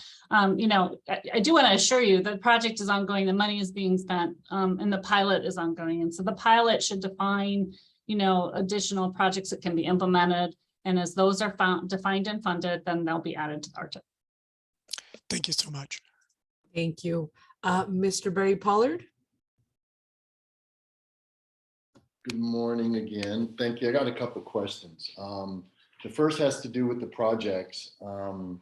S20: you know, I do want to assure you that the project is ongoing, the money is being spent, and the pilot is ongoing. And so the pilot should define, you know, additional projects that can be implemented. And as those are defined and funded, then they'll be added to the RTIP.
S15: Thank you so much.
S1: Thank you. Mr. Barry Pollard?
S16: Good morning again. Thank you. I got a couple questions. The first has to do with the projects. And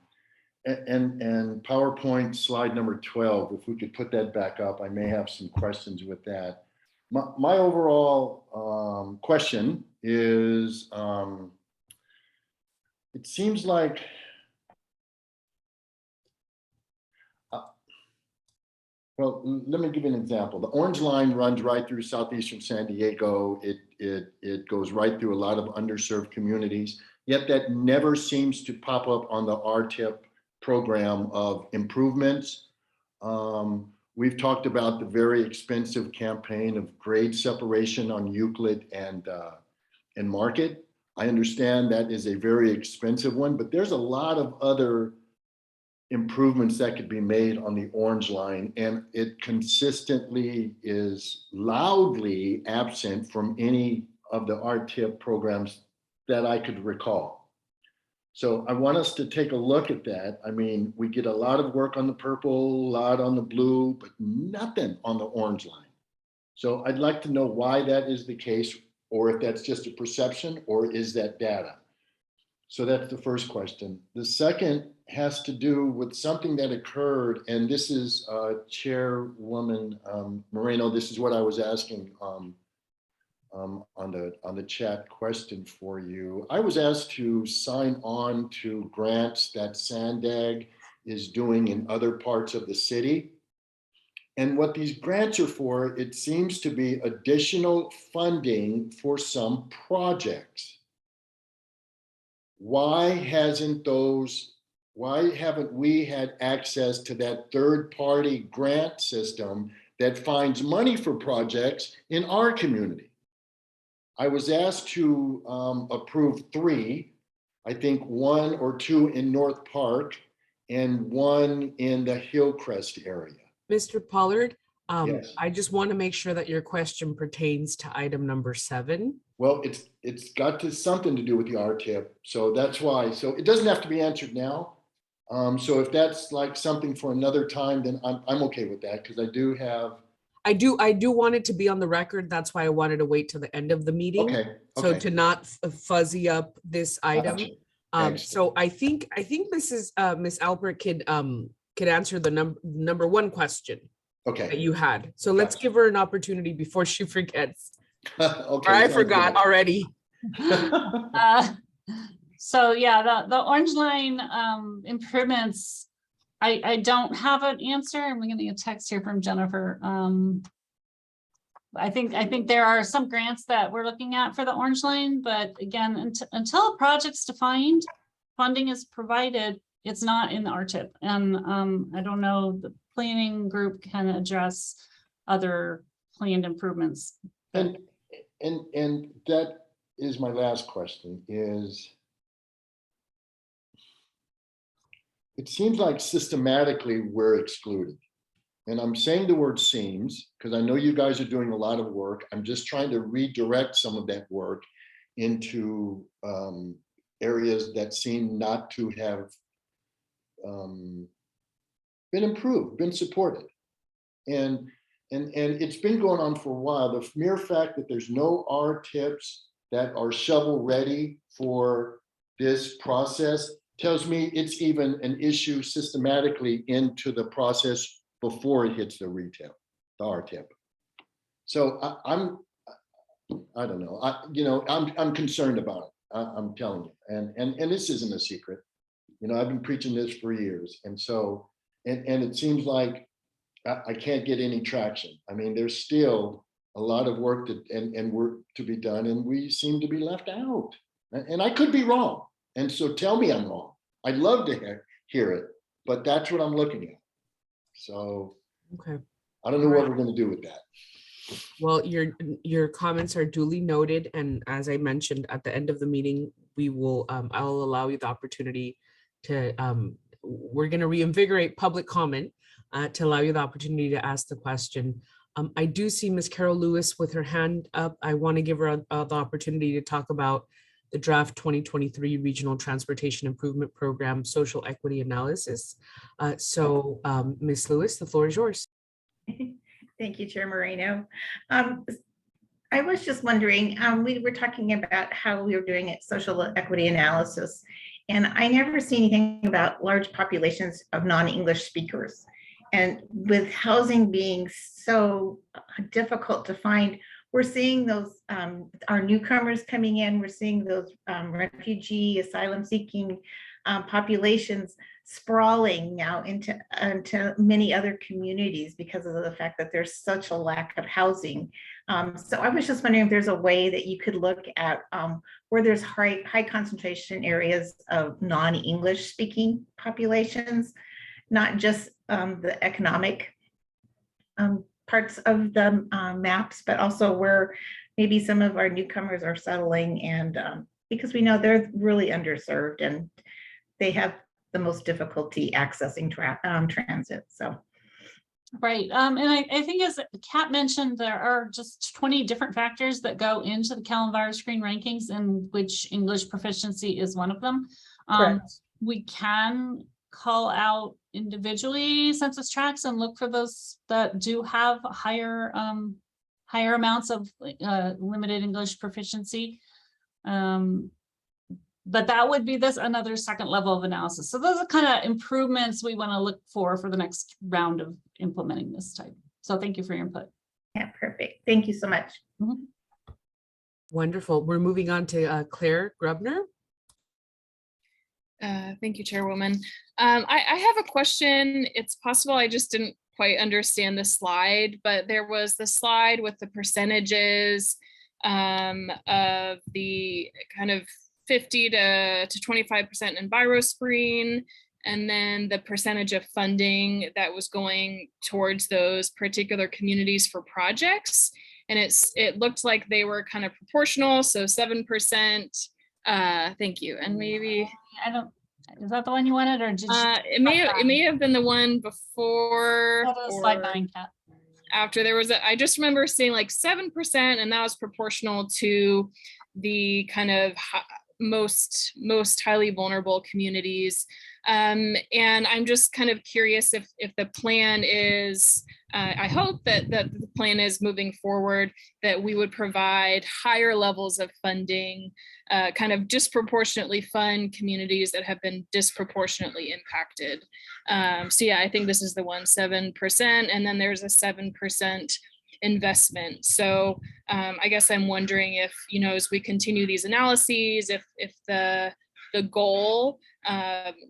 S16: PowerPoint slide number 12, if we could put that back up, I may have some questions with that. My overall question is, it seems like well, let me give you an example. The orange line runs right through southeastern San Diego. It goes right through a lot of underserved communities, yet that never seems to pop up on the RTIP program of improvements. We've talked about the very expensive campaign of grade separation on Euclid and Market. I understand that is a very expensive one, but there's a lot of other improvements that could be made on the orange line, and it consistently is loudly absent from any of the RTIP programs that I could recall. So I want us to take a look at that. I mean, we get a lot of work on the purple, a lot on the blue, but nothing on the orange line. So I'd like to know why that is the case, or if that's just a perception, or is that data? So that's the first question. The second has to do with something that occurred, and this is Chairwoman Moreno. This is what I was asking on the chat question for you. I was asked to sign on to grants that Sandag is doing in other parts of the city. And what these grants are for, it seems to be additional funding for some projects. Why haven't we had access to that third-party grant system that finds money for projects in our community? I was asked to approve 3, I think 1 or 2 in North Park and 1 in the Hillcrest area.
S1: Mr. Pollard,
S16: Yes.
S1: I just want to make sure that your question pertains to item number 7.
S16: Well, it's got something to do with the RTIP, so that's why. So it doesn't have to be answered now. So if that's like something for another time, then I'm okay with that, because I do want it to be on the record. That's why I wanted to wait till the end of the meeting. Okay.
S1: So to not fuzzy up this item.
S16: Gotcha.
S1: So I think this is Ms. Alpert could answer the number 1 question that you had. So let's give her an opportunity before she forgets.
S16: Okay,
S1: or I
S16: sounds
S1: forgot
S16: good.
S1: already.
S20: So yeah, the orange line improvements, I don't have an answer. I'm getting a text here from Jennifer. I think there are some grants that we're looking at for the orange line, but again, until a project's defined, funding is provided, it's not in the RTIP. And I don't know, the planning group can address other planned improvements.
S16: And that is my last question is, it seems like systematically we're excluded. And I'm saying the word seems, because I know you guys are doing a lot of work. I'm just trying to redirect some of that work into areas that seem not to have been improved, been supported. And it's been going on for a while. The mere fact that there's no RTIPs that are shovel ready for this process tells me it's even an issue systematically into the process before it hits the RTIP. So I don't know. I'm concerned about it. I'm telling you, and this isn't a secret. I've been preaching this for years, and so and it seems like I can't get any traction. I mean, there's still a lot of work and work to be done, and we seem to be left out. And I could be wrong, and so tell me I'm wrong. I'd love to hear it, but that's what I'm looking at. So
S1: okay,
S16: I don't know what we're going to do with that.
S1: Well, your comments are duly noted, and as I mentioned at the end of the meeting, we will I'll allow you the opportunity to we're going to reinvigorate public comment to allow you the opportunity to ask the question. I do see Ms. Carol Lewis with her hand up. I want to give her the opportunity to talk about the draft 2023 Regional Transportation Improvement Program Social Equity Analysis. Ms. Lewis, the floor is yours.
S2: Thank you, Chair Moreno. I was just wondering, we were talking about how we were doing a social equity analysis, and I never see anything about large populations of non-English speakers. And with housing being so difficult to find, we're seeing those, our newcomers coming in, we're seeing those refugee, asylum-seeking populations sprawling now into many other communities because of the fact that there's such a lack of housing. So I was just wondering if there's a way that you could look at where there's high concentration areas of non-English speaking populations, not just the economic parts of the maps, but also where maybe some of our newcomers are settling, and because we know they're really underserved and they have the most difficulty accessing transit. So.
S20: Right. And I think as Kat mentioned, there are just 20 different factors that go into the Calendar Screen rankings, in which English proficiency is one of them. We can call out individually census tracts and look for those that do have higher amounts of limited English proficiency. But that would be another second level of analysis. So those are kind of improvements we want to look for the next round of implementing this type. So thank you for your input.
S2: Yeah, perfect. Thank you so much.
S1: Wonderful. We're moving on to Claire Grubner.
S12: Thank you, Chairwoman. I have a question. It's possible I just didn't quite understand the slide, but there was the slide with the percentages of the kind of 50 to 25% in Screen, and then the percentage of funding that was going towards those particular communities for projects. And it looked like they were kind of proportional, so 7%. Thank you. And maybe
S20: is that the one you wanted, or did you?
S12: It may have been the one before.
S20: Slide 9, Kat.
S12: After there was I just remember seeing like 7%, and that was proportional to the kind of most highly vulnerable communities. And I'm just kind of curious if the plan is, I hope that the plan is moving forward, that we would provide higher levels of funding, kind of disproportionately fund communities that have been disproportionately impacted. So yeah, I think this is the one, 7%, and then there's a 7% investment. So I guess I'm wondering if, as we continue these analyses, if the goal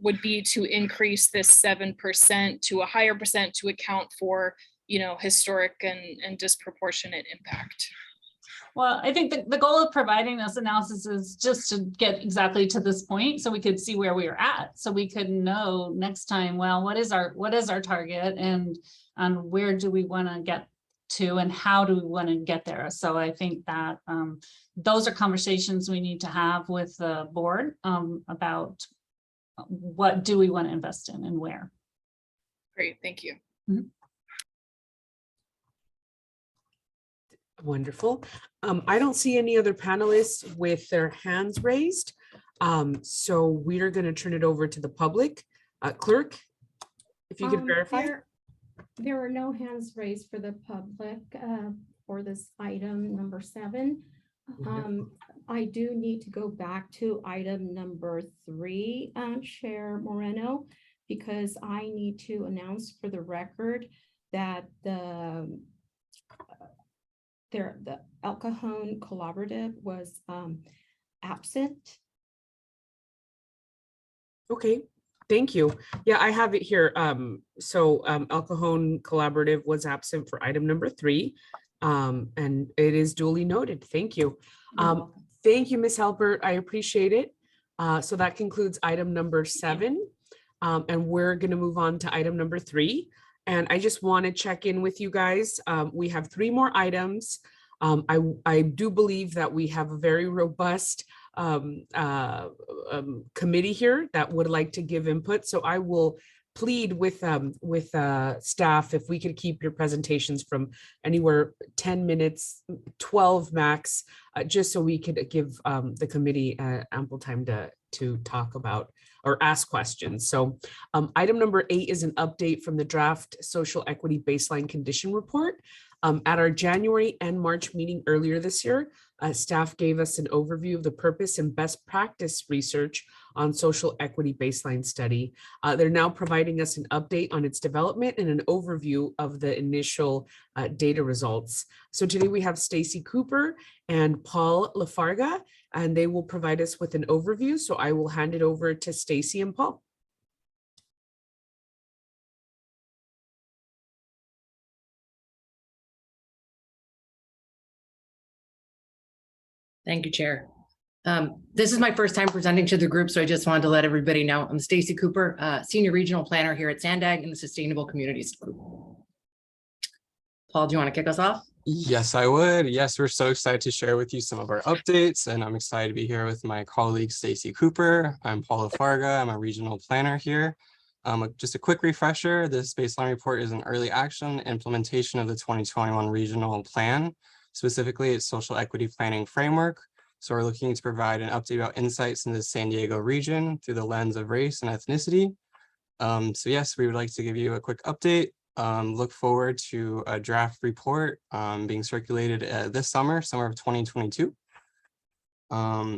S12: would be to increase this 7% to a higher percent to account for, historic and disproportionate impact.
S20: Well, I think the goal of providing this analysis is just to get exactly to this point, so we could see where we are at, so we could know next time, well, what is our target, and where do we want to get to, and how do we want to get there? So I think that those are conversations we need to have with the board about what do we want to invest in and where.
S12: Great, thank you.
S1: Wonderful. I don't see any other panelists with their hands raised. So we are going to turn it over to the public. Clerk, if you could verify.
S19: There are no hands raised for the public for this item number 7. I do need to go back to item number 3, Chair Moreno, because I need to announce for the record that the El Cajon Collaborative was absent.
S1: Okay. Thank you. Yeah, I have it here. So El Cajon Collaborative was absent for item number 3, and it is duly noted. Thank you. Thank you, Ms. Halpert. I appreciate it. So that concludes item number 7, and we're going to move on to item number 3. And I just want to check in with you guys. We have 3 more items. I do believe that we have a very robust committee here that would like to give input. So I will plead with staff if we could keep your presentations from anywhere 10 minutes, 12 max, just so we could give the committee ample time to talk about or ask questions. So item number 8 is an update from the draft social equity baseline condition report. At our January and March meeting earlier this year, staff gave us an overview of the purpose and best practice research on social equity baseline study. They're now providing us an update on its development and an overview of the initial data results. So today we have Stacy Cooper and Paul Lafarga, and they will provide us with an overview. So I will hand it over to Stacy and Paul.
S4: Thank you, Chair. This is my first time presenting to the group, so I just wanted to let everybody know I'm Stacy Cooper, Senior Regional Planner here at Sandag in the Sustainable Communities Group. Paul, do you want to kick us off?
S22: Yes, I would. Yes, we're so excited to share with you some of our updates, and I'm excited to be here with my colleague, Stacy Cooper. I'm Paula Farga. I'm a regional planner here. Just a quick refresher, this baseline report is an early action implementation of the 2021 regional plan. Specifically, it's social equity planning framework. So we're looking to provide an update about insights in the San Diego region through the lens of race and ethnicity. So yes, we would like to give you a quick update. Look forward to a draft report being circulated this summer of 2022. Yeah,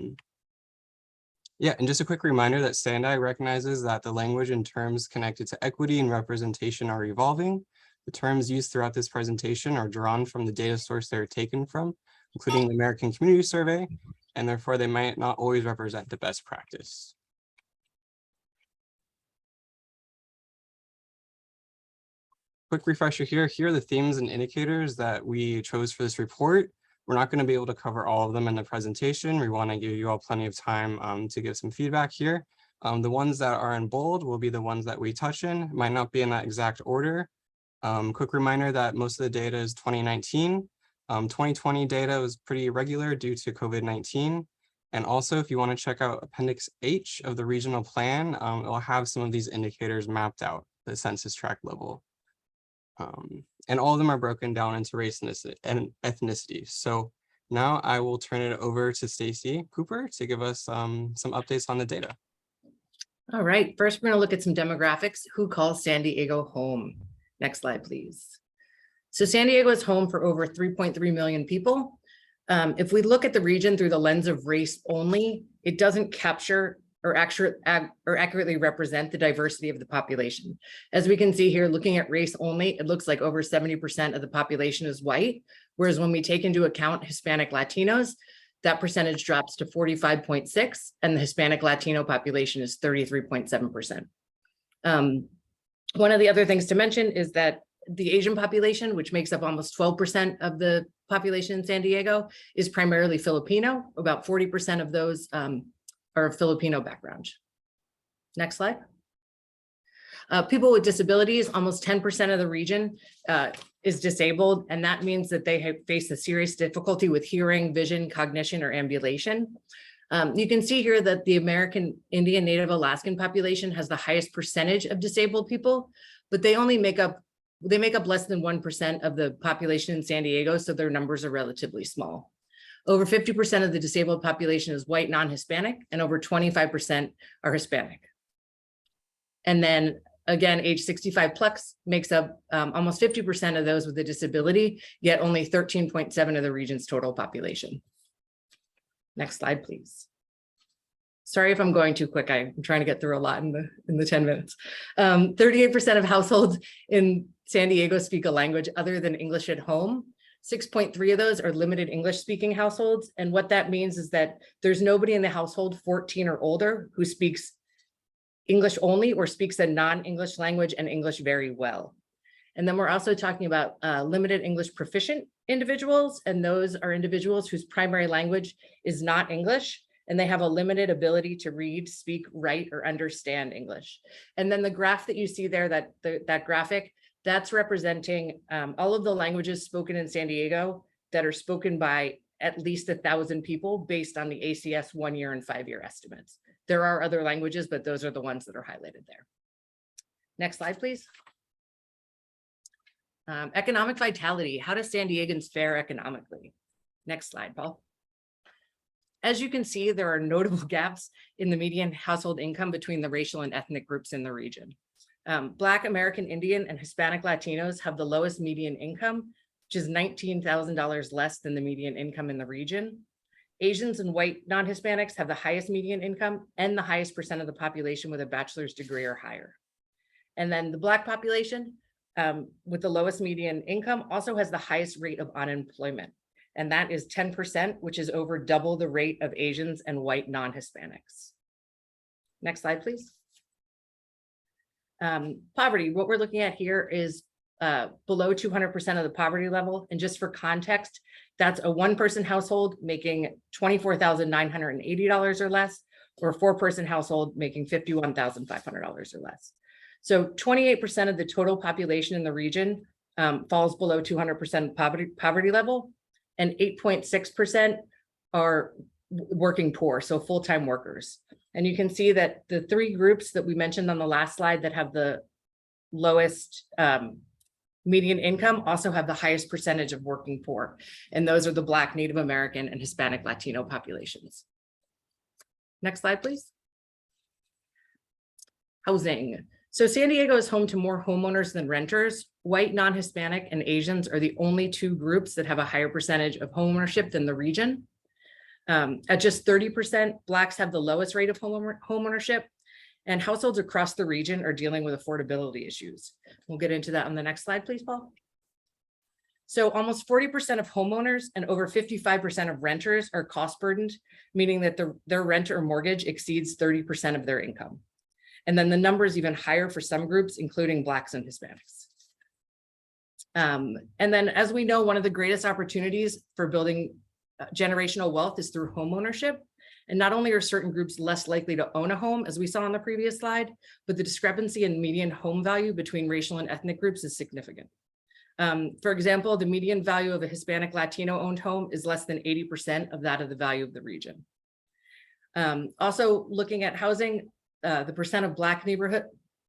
S22: and just a quick reminder that Sandag recognizes that the language and terms connected to equity and representation are evolving. The terms used throughout this presentation are drawn from the data source they're taken from, including the American Community Survey, and therefore they might not always represent the best practice. Quick refresher here. Here are the themes and indicators that we chose for this report. We're not going to be able to cover all of them in the presentation. We want to give you all plenty of time to give some feedback here. The ones that are in bold will be the ones that we touch in. It might not be in that exact order. Quick reminder that most of the data is 2019. 2020 data was pretty irregular due to COVID-19. And also, if you want to check out Appendix H of the regional plan, it will have some of these indicators mapped out at the census tract level. And all of them are broken down into race and ethnicity. So now I will turn it over to Stacy Cooper to give us some updates on the data.
S4: All right, first we're going to look at some demographics. Who calls San Diego home? Next slide, please. So San Diego is home for over 3.3 million people. If we look at the region through the lens of race only, it doesn't capture or accurately represent the diversity of the population. As we can see here, looking at race only, it looks like over 70% of the population is white, whereas when we take into account Hispanic Latinos, that percentage drops to 45.6%, and the Hispanic Latino population is 33.7%. One of the other things to mention is that the Asian population, which makes up almost 12% of the population in San Diego, is primarily Filipino. About 40% of those are of Filipino background. Next slide. People with disabilities, almost 10% of the region is disabled, and that means that they face a serious difficulty with hearing, vision, cognition, or ambulation. You can see here that the American Indian Native Alaskan population has the highest percentage of disabled people, but they only make up less than 1% of the population in San Diego, so their numbers are relatively small. Over 50% of the disabled population is white, non-Hispanic, and over 25% are Hispanic. And then again, age 65 plus makes up almost 50% of those with a disability, yet only 13.7% of the region's total population. Next slide, please. Sorry if I'm going too quick. I'm trying to get through a lot in the 10 minutes. 38% of households in San Diego speak a language other than English at home. 6.3% of those are limited English speaking households. And what that means is that there's nobody in the household 14 or older who speaks English only or speaks a non-English language and English very well. And then we're also talking about limited English proficient individuals. And those are individuals whose primary language is not English, and they have a limited ability to read, speak, write, or understand English. And then the graph that you see there, that graphic, that's representing all of the languages spoken in San Diego that are spoken by at least 1,000 people based on the ACS 1-year and 5-year estimates. There are other languages, but those are the ones that are highlighted there. Next slide, please. Economic vitality. How does San Diegans fare economically? Next slide, Paul. As you can see, there are notable gaps in the median household income between the racial and ethnic groups in the region. Black, American Indian, and Hispanic Latinos have the lowest median income, which is $19,000 less than the median income in the region. Asians and white non-Hispanics have the highest median income and the highest percent of the population with a bachelor's degree or higher. And then the Black population with the lowest median income also has the highest rate of unemployment. And that is 10%, which is over double the rate of Asians and white non-Hispanics. Next slide, please. Poverty, what we're looking at here is below 200% of the poverty level. And just for context, that's a one-person household making $24,980 or less, or a four-person household making $51,500 or less. So 28% of the total population in the region falls below 200% poverty level, and 8.6% are working poor, so full-time workers. And you can see that the three groups that we mentioned on the last slide that have the lowest median income also have the highest percentage of working poor. And those are the Black, Native American, and Hispanic Latino populations. Next slide, please. Housing. So San Diego is home to more homeowners than renters. White, non-Hispanic, and Asians are the only two groups that have a higher percentage of homeownership than the region. At just 30%, Blacks have the lowest rate of homeownership, and households across the region are dealing with affordability issues. We'll get into that on the next slide, please, Paul. So almost 40% of homeowners and over 55% of renters are cost burdened, meaning that their rent or mortgage exceeds 30% of their income. And then the number is even higher for some groups, including Blacks and Hispanics. And then, as we know, one of the greatest opportunities for building generational wealth is through home ownership. And not only are certain groups less likely to own a home, as we saw on the previous slide, but the discrepancy in median home value between racial and ethnic groups is significant. For example, the median value of a Hispanic Latino owned home is less than 80% of that of the value of the region. Also, looking at housing, the percent of Black neighborhood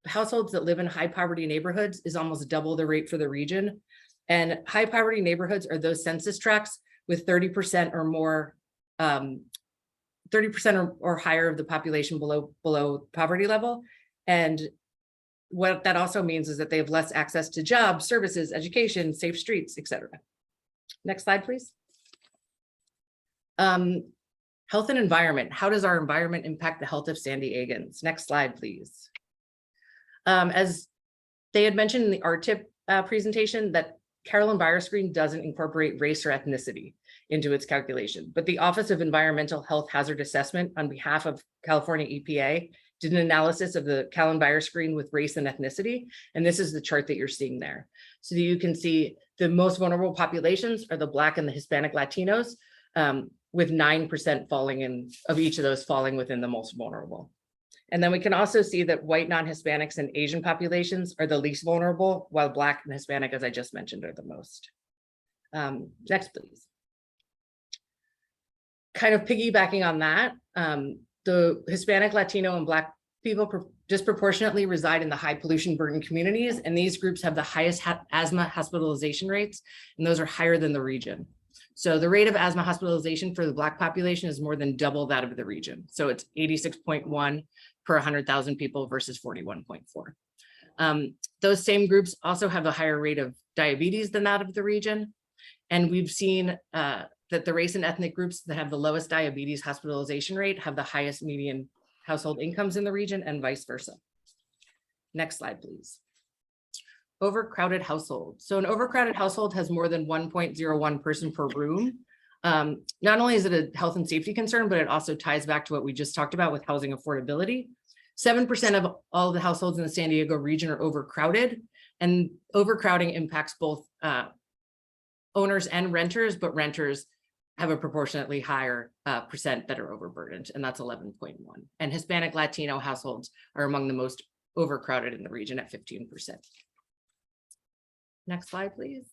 S4: households that live in high poverty neighborhoods is almost double the rate for the region. And high poverty neighborhoods are those census tracts with 30% or more, 30% or higher of the population below poverty level. And what that also means is that they have less access to jobs, services, education, safe streets, et cetera. Next slide, please. Health and environment. How does our environment impact the health of San Diegans? Next slide, please. As they had mentioned in the RTIP presentation, that Carolyn Byers screen doesn't incorporate race or ethnicity into its calculation, but the Office of Environmental Health Hazard Assessment on behalf of California EPA did an analysis of the Carolyn Byers screen with race and ethnicity, and this is the chart that you're seeing there. So you can see the most vulnerable populations are the Black and the Hispanic Latinos, with 9% falling in of each of those falling within the most vulnerable. And then we can also see that white non-Hispanics and Asian populations are the least vulnerable, while Black and Hispanic, as I just mentioned, are the most. Next, please. Kind of piggybacking on that, the Hispanic, Latino, and Black people disproportionately reside in the high pollution burden communities, and these groups have the highest asthma hospitalization rates, and those are higher than the region. So the rate of asthma hospitalization for the Black population is more than double that of the region. So it's 86.1 per 100,000 people versus 41.4. Those same groups also have a higher rate of diabetes than that of the region. And we've seen that the race and ethnic groups that have the lowest diabetes hospitalization rate have the highest median household incomes in the region, and vice versa. Next slide, please. Overcrowded household. So an overcrowded household has more than 1.01 person per room. Not only is it a health and safety concern, but it also ties back to what we just talked about with housing affordability. 7% of all of the households in the San Diego region are overcrowded, and overcrowding impacts both owners and renters, but renters have a proportionately higher percent that are overburdened, and that's 11.1. And Hispanic Latino households are among the most overcrowded in the region at 15%. Next slide, please.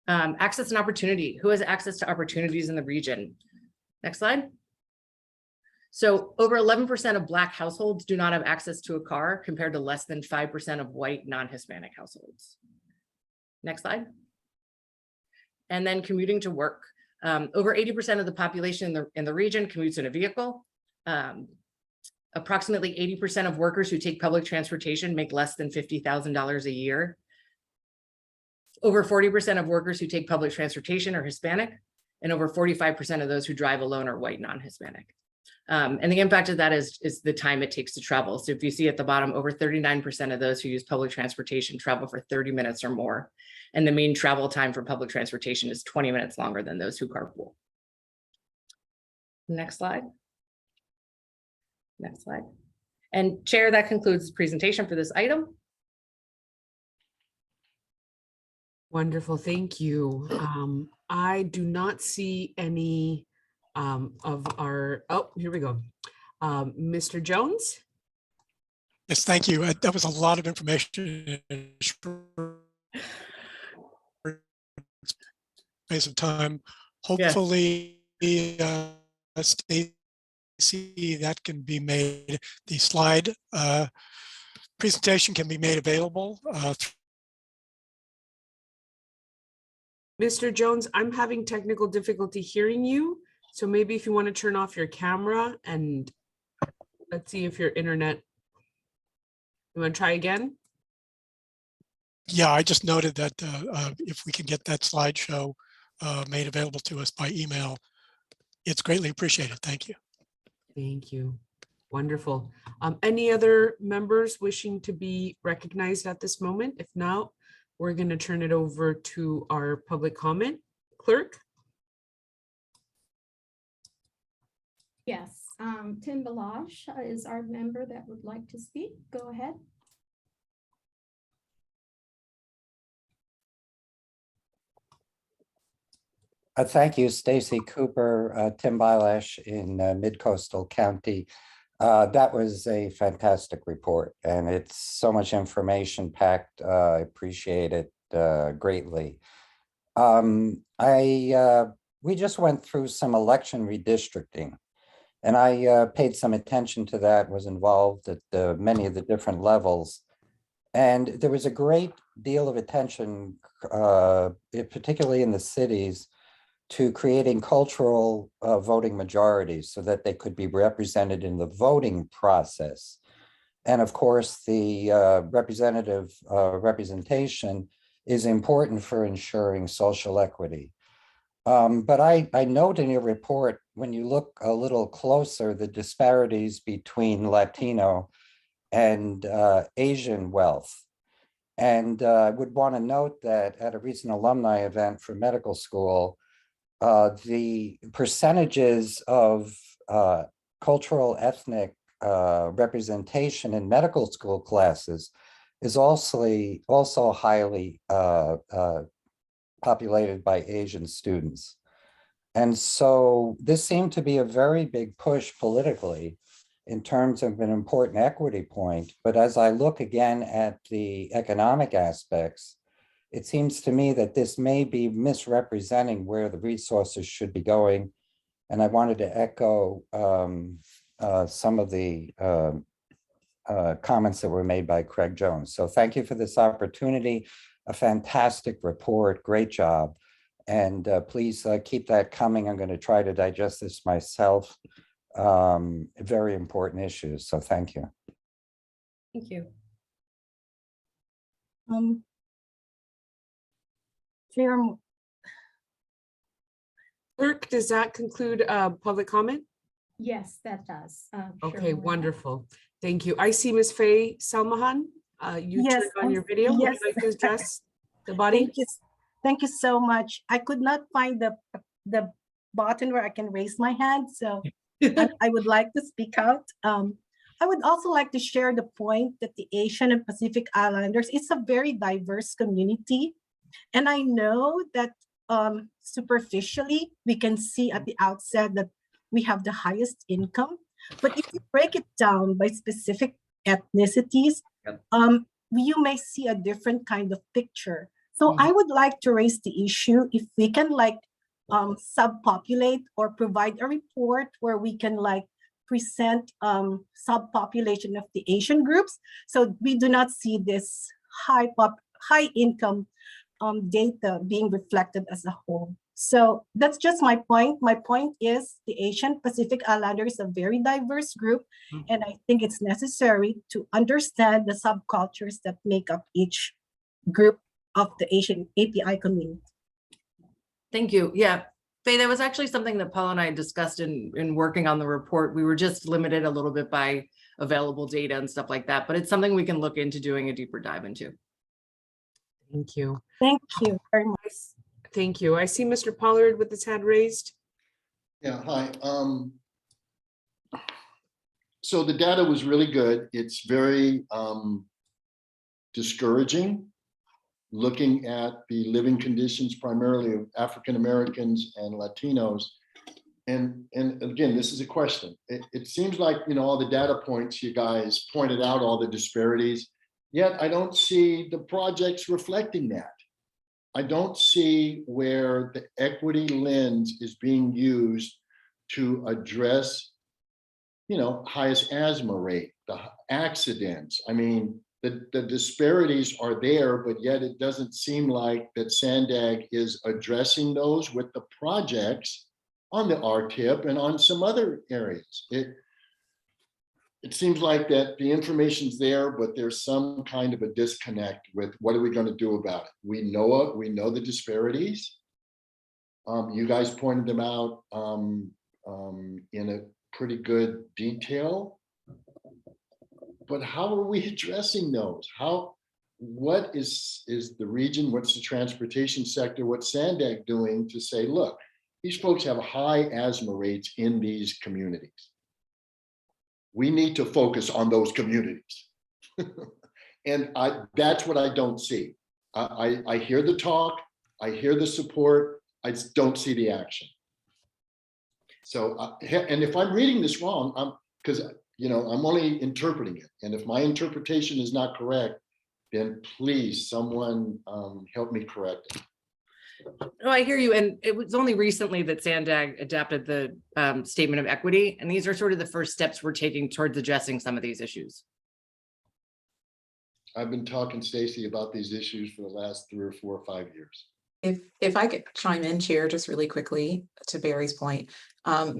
S4: Access and opportunity. Who has access to opportunities in the region? Next slide. So over 11% of Black households do not have access to a car compared to less than 5% of white non-Hispanic households. Next slide. And then commuting to work. Over 80% of the population in the region commutes in a vehicle. Approximately 80% of workers who take public transportation make less than $50,000 a year. Over 40% of workers who take public transportation are Hispanic, and over 45% of those who drive alone are white non-Hispanic. And the impact of that is the time it takes to travel. So if you see at the bottom, over 39% of those who use public transportation travel for 30 minutes or more. And the mean travel time for public transportation is 20 minutes longer than those who carpool. Next slide. Next slide. And Chair, that concludes the presentation for this item.
S1: Wonderful, thank you. I do not see any of our, oh, here we go. Mr. Jones?
S15: Yes, thank you. That was a lot of information in a short space of time. Hopefully, Stacy, that can be made, the slide presentation can be made available.
S1: Mr. Jones, I'm having technical difficulty hearing you. So maybe if you want to turn off your camera and let's see if your internet, you want to try again?
S15: Yeah, I just noted that if we can get that slideshow made available to us by email, it's greatly appreciated. Thank you.
S1: Thank you. Wonderful. Any other members wishing to be recognized at this moment? If not, we're going to turn it over to our public comment. Clerk?
S19: Yes, Tim Balash is our member that would like to speak. Go ahead.
S17: Thank you, Stacy Cooper, Tim Balash in Mid-Coastal County. That was a fantastic report, and it's so much information packed. I appreciate it greatly. We just went through some election redistricting, and I paid some attention to that, was involved at many of the different levels. And there was a great deal of attention, particularly in the cities, to creating cultural voting majorities so that they could be represented in the voting process. And of course, the representation is important for ensuring social equity. But I note in your report, when you look a little closer, the disparities between Latino and Asian wealth. And I would want to note that at a recent alumni event for medical school, the percentages of cultural ethnic representation in medical school classes is also highly populated by Asian students. And so this seemed to be a very big push politically in terms of an important equity point. But as I look again at the economic aspects, it seems to me that this may be misrepresenting where the resources should be going. And I wanted to echo some of the comments that were made by Craig Jones. So thank you for this opportunity. A fantastic report, great job. And please keep that coming. I'm going to try to digest this myself. Very important issues, so thank you.
S4: Thank you.
S13: Chair,
S1: Clerk, does that conclude public comment?
S19: Yes, that does.
S1: Okay, wonderful. Thank you. I see Ms. Faye Salmahan. You turned on your video. Would you like to address the body?
S13: Thank you so much. I could not find the button where I can raise my hand, so I would like to speak out. I would also like to share the point that the Asian and Pacific Islanders is a very diverse community. And I know that superficially, we can see at the outset that we have the highest income. But if you break it down by specific ethnicities, you may see a different kind of picture. So I would like to raise the issue if we can subpopulate or provide a report where we can percent subpopulation of the Asian groups. So we do not see this high income data being reflected as a whole. So that's just my point. My point is the Asian Pacific Islander is a very diverse group, and I think it's necessary to understand the subcultures that make up each group of the Asian API community.
S4: Thank you. Yeah, Faye, that was actually something that Paul and I discussed in working on the report. We were just limited a little bit by available data and stuff like that, but it's something we can look into doing a deeper dive into.
S1: Thank you.
S13: Thank you very much.
S1: Thank you. I see Mr. Pollard with his hand raised.
S16: Yeah, hi. So the data was really good. It's very discouraging looking at the living conditions primarily of African Americans and Latinos. And again, this is a question. It seems like, you know, all the data points you guys pointed out, all the disparities, yet I don't see the projects reflecting that. I don't see where the equity lens is being used to address, you know, highest asthma rate, the accidents. I mean, the disparities are there, but yet it doesn't seem like that SANDAG is addressing those with the projects on the RTIP and on some other areas. It seems like that the information's there, but there's some kind of a disconnect with what are we going to do about it? We know it, we know the disparities. You guys pointed them out in a pretty good detail. But how are we addressing those? What is the region, what's the transportation sector, what's SANDAG doing to say, look, these folks have high asthma rates in these communities. We need to focus on those communities. And that's what I don't see. I hear the talk, I hear the support, I just don't see the action. So, and if I'm reading this wrong, because you know, I'm only interpreting it. And if my interpretation is not correct, then please someone help me correct it.
S4: No, I hear you. And it was only recently that SANDAG adapted the statement of equity. And these are sort of the first steps we're taking towards addressing some of these issues.
S16: I've been talking, Stacy, about these issues for the last 3 or 4 or 5 years.
S3: If I could chime in, Chair, just really quickly to Barry's point.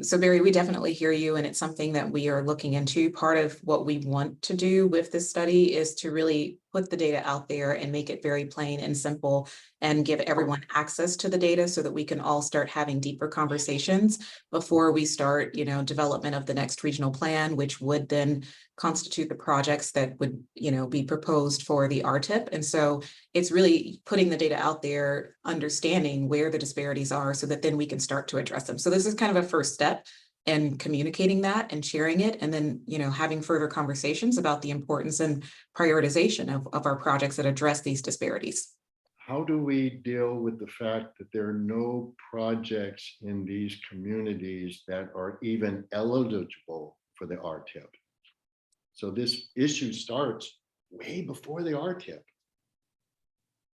S3: So Barry, we definitely hear you, and it's something that we are looking into. Part of what we want to do with this study is to really put the data out there and make it very plain and simple and give everyone access to the data so that we can all start having deeper conversations before we start, you know, development of the next regional plan, which would then constitute the projects that would, you know, be proposed for the RTIP. And so it's really putting the data out there, understanding where the disparities are so that then we can start to address them. So this is kind of a first step in communicating that and sharing it, and then, you know, having further conversations about the importance and prioritization of our projects that address these disparities.
S16: How do we deal with the fact that there are no projects in these communities that are even eligible for the RTIP? So this issue starts way before the RTIP.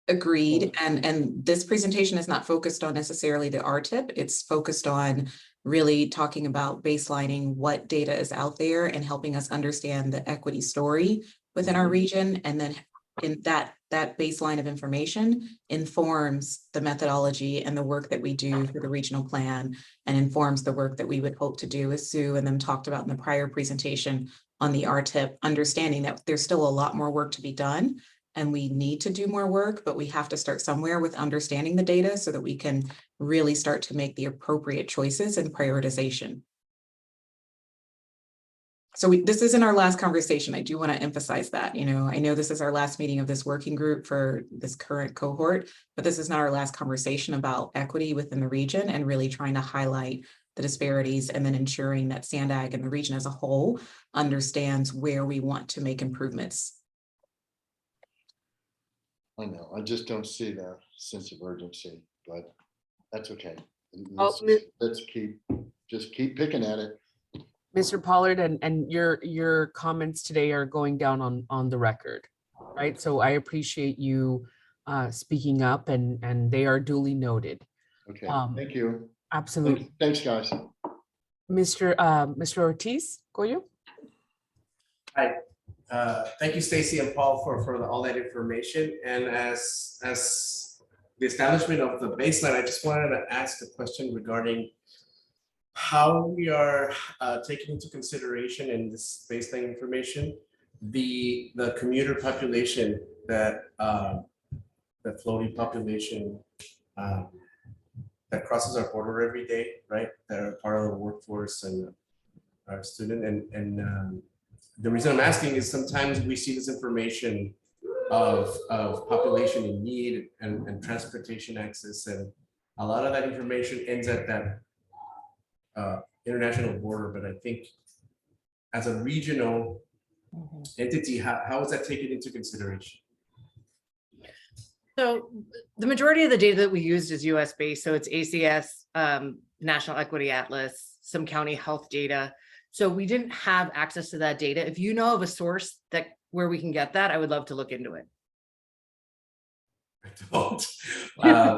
S3: Agreed. And this presentation is not focused on necessarily the RTIP. It's focused on really talking about baselining what data is out there and helping us understand the equity story within our region. And then in that baseline of information informs the methodology and the work that we do for the regional plan, and informs the work that we would hope to do, as Sue and them talked about in the prior presentation on the RTIP, understanding that there's still a lot more work to be done and we need to do more work, but we have to start somewhere with understanding the data so that we can really start to make the appropriate choices and prioritization. So this isn't our last conversation. I do want to emphasize that, you know, I know this is our last meeting of this working group for this current cohort, but this is not our last conversation about equity within the region and really trying to highlight the disparities and then ensuring that SANDAG and the region as a whole understands where we want to make improvements.
S16: I know, I just don't see the sense of urgency, but that's okay. Let's just keep picking at it.
S1: Mr. Pollard, and your comments today are going down on the record, right? So I appreciate you speaking up, and they are duly noted.
S16: Okay, thank you.
S1: Absolutely.
S16: Thanks, guys.
S1: Mr. Ortiz Coyo.
S7: Hi, thank you, Stacy and Paul, for all that information. And as the establishment of the baseline, I just wanted to ask a question regarding how we are taking into consideration in this baseline information the commuter population, that the floating population that crosses our border every day, right? That are part of the workforce and our student. And the reason I'm asking is sometimes we see this information of population in need and transportation access, and a lot of that information ends at that international border. But I think as a regional entity, how is that taken into consideration?
S4: So the majority of the data that we used is US based. So it's ACS, National Equity Atlas, some county health data. So we didn't have access to that data. If you know of a source where we can get that, I would love to look into it.
S7: I don't,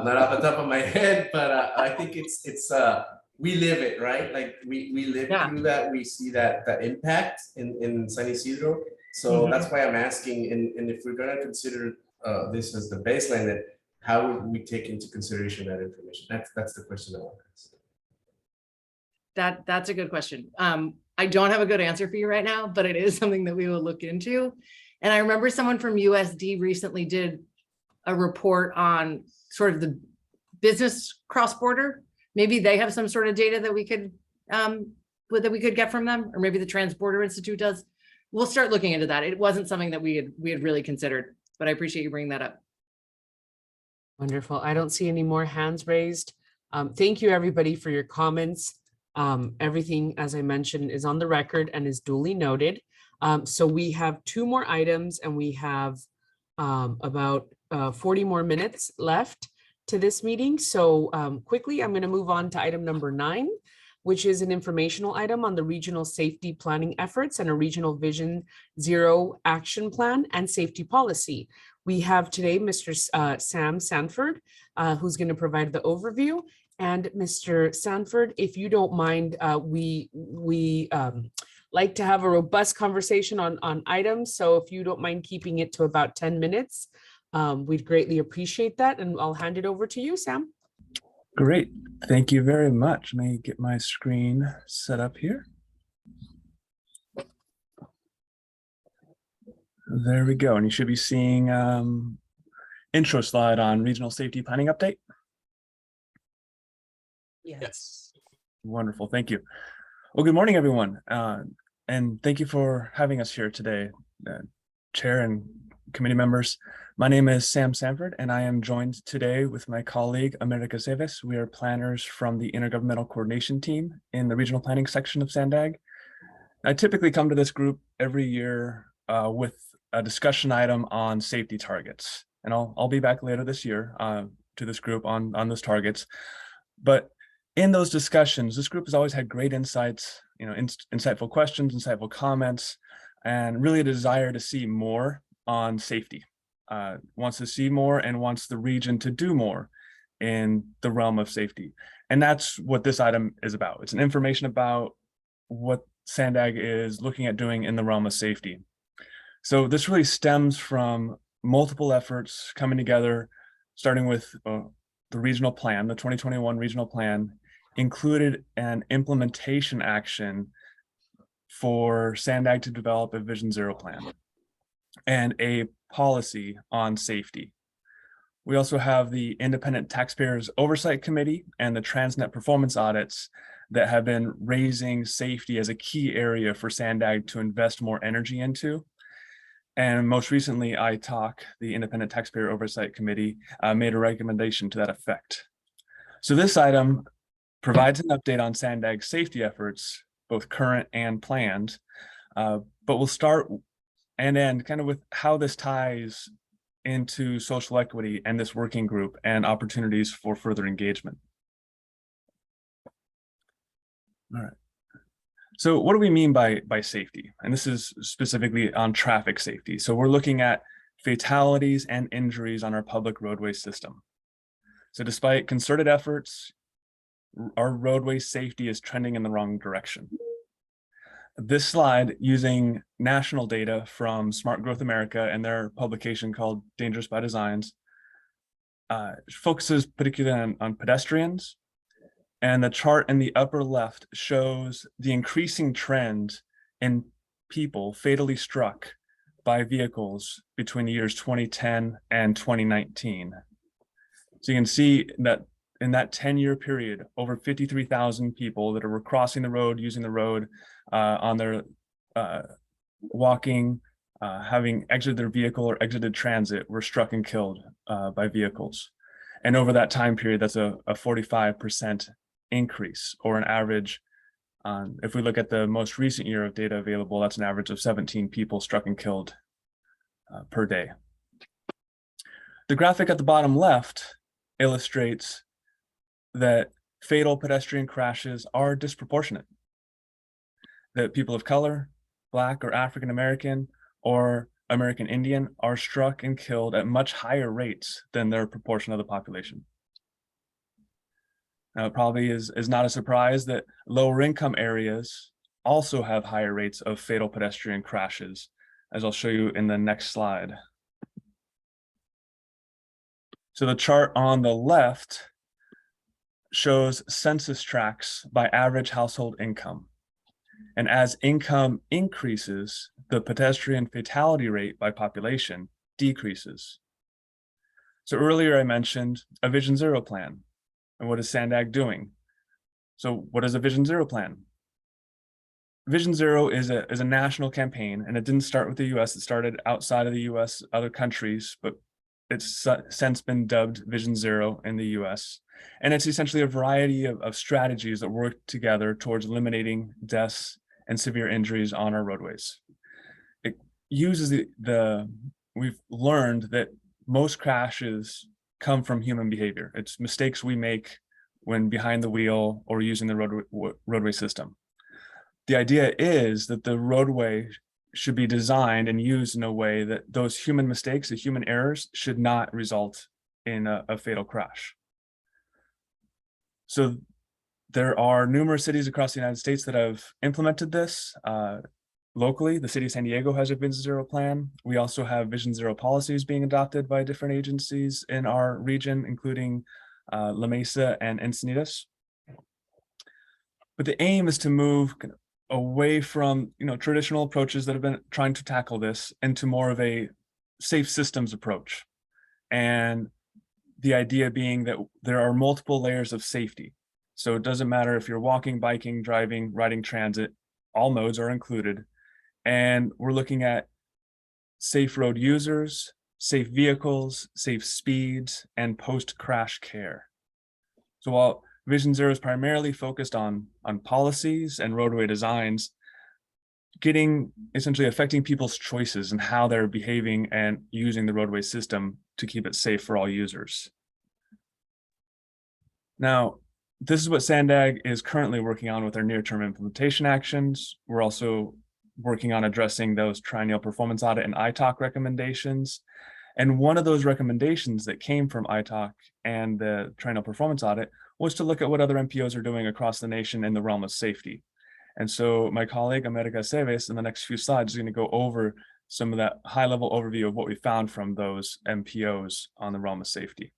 S7: not off the top of my head, but I think it's we live it, right? Like we live through that. We see that impact in San Isidro. So that's why I'm asking. And if we're going to consider this as the baseline, that how would we take into consideration that information? That's the question I want to ask.
S4: That's a good question. I don't have a good answer for you right now, but it is something that we will look into. And I remember someone from USD recently did a report on sort of the business cross-border. Maybe they have some sort of data that we could get from them, or maybe the Transborder Institute does. We'll start looking into that. It wasn't something that we had really considered, but I appreciate you bringing that up.
S1: Wonderful. I don't see any more hands raised. Thank you, everybody, for your comments. Everything, as I mentioned, is on the record and is duly noted. So we have 2 more items, and we have about 40 more minutes left to this meeting. So quickly, I'm going to move on to item number 9, which is an informational item on the regional safety planning efforts and a regional Vision Zero action plan and safety policy. We have today Mr. Sam Sanford, who's going to provide the overview. And Mr. Sanford, if you don't mind, we like to have a robust conversation on items. So if you don't mind keeping it to about 10 minutes, we'd greatly appreciate that. And I'll hand it over to you, Sam.
S5: Great. Thank you very much. Let me get my screen set up here. There we go. And you should be seeing intro slide on regional safety planning update.
S4: Yes.
S5: Wonderful. Thank you. Well, good morning, everyone. And thank you for having us here today, Chair and committee members. My name is Sam Sanford, and I am joined today with my colleague, America Seves. We are planners from the Intergovernmental Coordination Team in the regional planning section of SANDAG. I typically come to this group every year with a discussion item on safety targets. And I'll be back later this year to this group on those targets. But in those discussions, this group has always had great insights, insightful questions, insightful comments, and really a desire to see more on safety. Wants to see more and wants the region to do more in the realm of safety. And that's what this item is about. It's an information about what SANDAG is looking at doing in the realm of safety. So this really stems from multiple efforts coming together, starting with the regional plan. The 2021 regional plan included an implementation action for SANDAG to develop a Vision Zero plan and a policy on safety. We also have the Independent Taxpayers Oversight Committee and the Transnet performance audits that have been raising safety as a key area for SANDAG to invest more energy into. And most recently, ITAC, the Independent Taxpayer Oversight Committee, made a recommendation to that effect. So this item provides an update on SANDAG's safety efforts, both current and planned, but we'll start and end kind of with how this ties into social equity and this working group and opportunities for further engagement. All right. So what do we mean by safety? And this is specifically on traffic safety. So we're looking at fatalities and injuries on our public roadway system. So despite concerted efforts, our roadway safety is trending in the wrong direction. This slide, using national data from Smart Growth America and their publication called Dangerous by Designs, focuses particularly on pedestrians. And the chart in the upper left shows the increasing trend in people fatally struck by vehicles between the years 2010 and 2019. So you can see that in that 10-year period, over 53,000 people that were crossing the road, using the road on their walking, having exited their vehicle or exited transit, were struck and killed by vehicles. And over that time period, that's a 45% increase, or an average. If we look at the most recent year of data available, that's an average of 17 people struck and killed per day. The graphic at the bottom left illustrates that fatal pedestrian crashes are disproportionate, that people of color, Black or African American or American Indian, are struck and killed at much higher rates than their proportion of the population. Now, it probably is not a surprise that lower income areas also have higher rates of fatal pedestrian crashes, as I'll show you in the next slide. So the chart on the left shows census tracts by average household income. And as income increases, the pedestrian fatality rate by population decreases. So earlier I mentioned a Vision Zero plan. And what is SANDAG doing? So what is a Vision Zero plan? Vision Zero is a national campaign, and it didn't start with the US, it started outside of the US, other countries, but it's since been dubbed Vision Zero in the US. And it's essentially a variety of strategies that work together towards eliminating deaths and severe injuries on our roadways. It uses we've learned that most crashes come from human behavior. It's mistakes we make when behind the wheel or using the roadway system. The idea is that the roadway should be designed and used in a way that those human mistakes, the human errors, should not result in a fatal crash. So there are numerous cities across the United States that have implemented this. Locally, the city of San Diego has a Vision Zero plan. We also have Vision Zero policies being adopted by different agencies in our region, including La Mesa and Encinitas. But the aim is to move away from traditional approaches that have been trying to tackle this into more of a safe systems approach. And the idea being that there are multiple layers of safety. So it doesn't matter if you're walking, biking, driving, riding transit, all modes are included. And we're looking at safe road users, safe vehicles, safe speeds, and post-crash care. So while Vision Zero is primarily focused on policies and roadway designs, essentially affecting people's choices and how they're behaving and using the roadway system to keep it safe for all users. Now, this is what SANDAG is currently working on with our near-term implementation actions. We're also working on addressing those triennial performance audit and ITOC recommendations. And one of those recommendations that came from ITOC and the triennial performance audit was to look at what other MPOs are doing across the nation in the realm of safety. And so my colleague, America Seves, in the next few slides is going to go over some of that high-level overview of what we found from those MPOs on the realm of safety.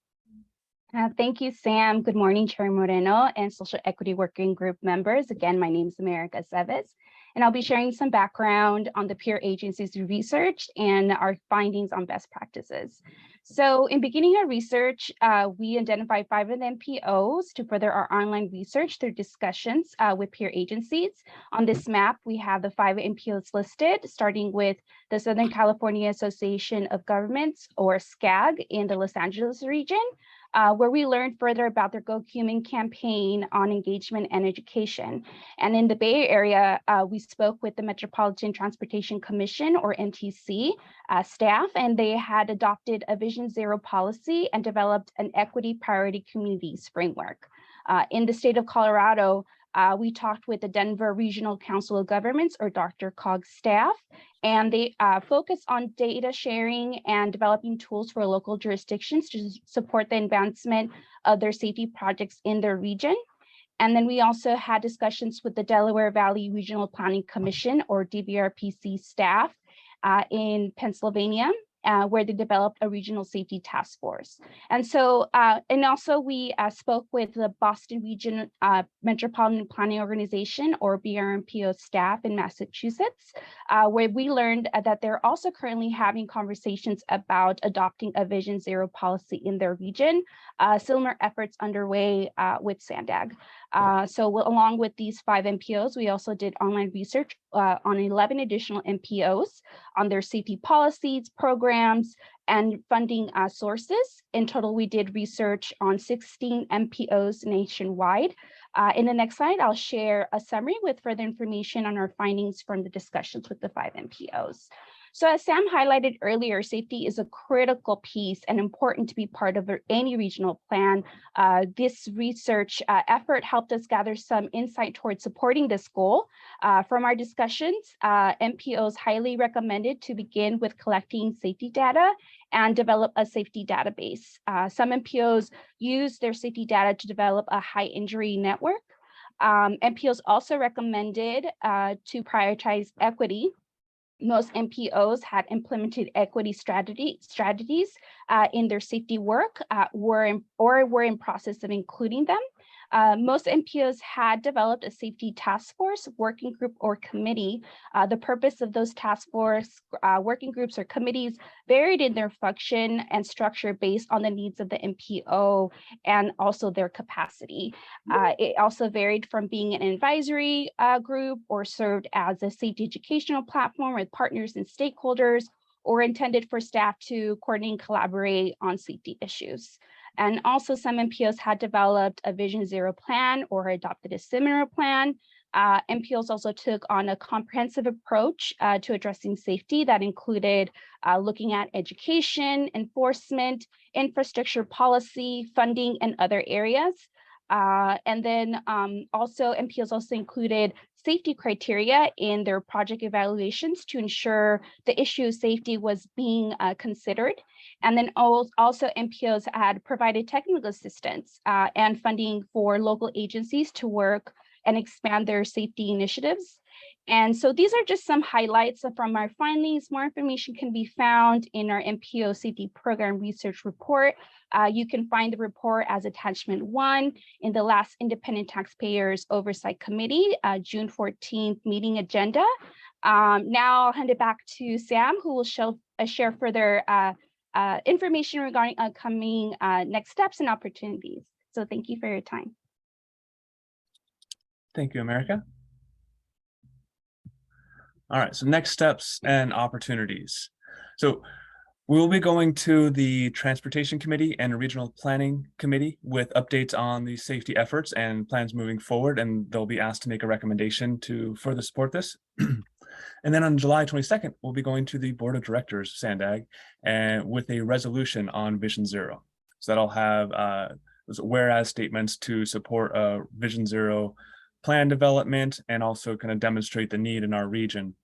S11: Thank you, Sam. Good morning, Chair Moreno and Social Equity Working Group members. Again, my name is America Seves, and I'll be sharing some background on the peer agencies we researched and our findings on best practices. So in beginning our research, we identified 5 of the MPOs to further our online research through discussions with peer agencies. On this map, we have the 5 MPOs listed, starting with the Southern California Association of Governments, or SCAG, in the Los Angeles region, where we learned further about their Go Human campaign on engagement and education. And in the Bay Area, we spoke with the Metropolitan Transportation Commission, or MTC, staff, and they had adopted a Vision Zero policy and developed an equity priority communities framework. In the state of Colorado, we talked with the Denver Regional Council of Governments, or DRCOG staff, and they focus on data sharing and developing tools for local jurisdictions to support the advancement of their safety projects in their region. And then we also had discussions with the Delaware Valley Regional Planning Commission, or DVRPC staff in Pennsylvania, where they developed a regional safety task force. And so, and also we spoke with the Boston Region Metropolitan Planning Organization, or BRMPO staff in Massachusetts, where we learned that they're also currently having conversations about adopting a Vision Zero policy in their region. Similar efforts underway with SANDAG. So along with these 5 MPOs, we also did online research on 11 additional MPOs on their safety policies, programs, and funding sources. In total, we did research on 16 MPOs nationwide. In the next slide, I'll share a summary with further information on our findings from the discussions with the 5 MPOs. So as Sam highlighted earlier, safety is a critical piece and important to be part of any regional plan. This research effort helped us gather some insight towards supporting this goal. From our discussions, MPOs highly recommended to begin with collecting safety data and develop a safety database. Some MPOs use their safety data to develop a high injury network. MPOs also recommended to prioritize equity. Most MPOs had implemented equity strategies in their safety work were in process of including them. Most MPOs had developed a safety task force, working group, or committee. The purpose of those task force working groups or committees varied in their function and structure based on the needs of the MPO and also their capacity. It also varied from being an advisory group, or served as a safety educational platform with partners and stakeholders, or intended for staff to coordinate and collaborate on safety issues. And also some MPOs had developed a Vision Zero plan or adopted a similar plan. MPOs also took on a comprehensive approach to addressing safety that included looking at education, enforcement, infrastructure policy, funding, and other areas. And then also MPOs also included safety criteria in their project evaluations to ensure the issue of safety was being considered. And then also MPOs had provided technical assistance and funding for local agencies to work and expand their safety initiatives. And so these are just some highlights from our findings. More information can be found in our MPO Safety Program Research Report. You can find the report as attachment 1 in the last Independent Taxpayers Oversight Committee, June 14th meeting agenda. Now I'll hand it back to Sam, who will share further information regarding upcoming next steps and opportunities. So thank you for your time.
S5: Thank you, America. All right, so next steps and opportunities. So we'll be going to the Transportation Committee and Regional Planning Committee with updates on the safety efforts and plans moving forward, and they'll be asked to make a recommendation to further support this. And then on July 22nd, we'll be going to the Board of Directors, SANDAG, and with a resolution on Vision Zero. So that'll have whereas statements to support a Vision Zero plan development and also kind of demonstrate the need in our region.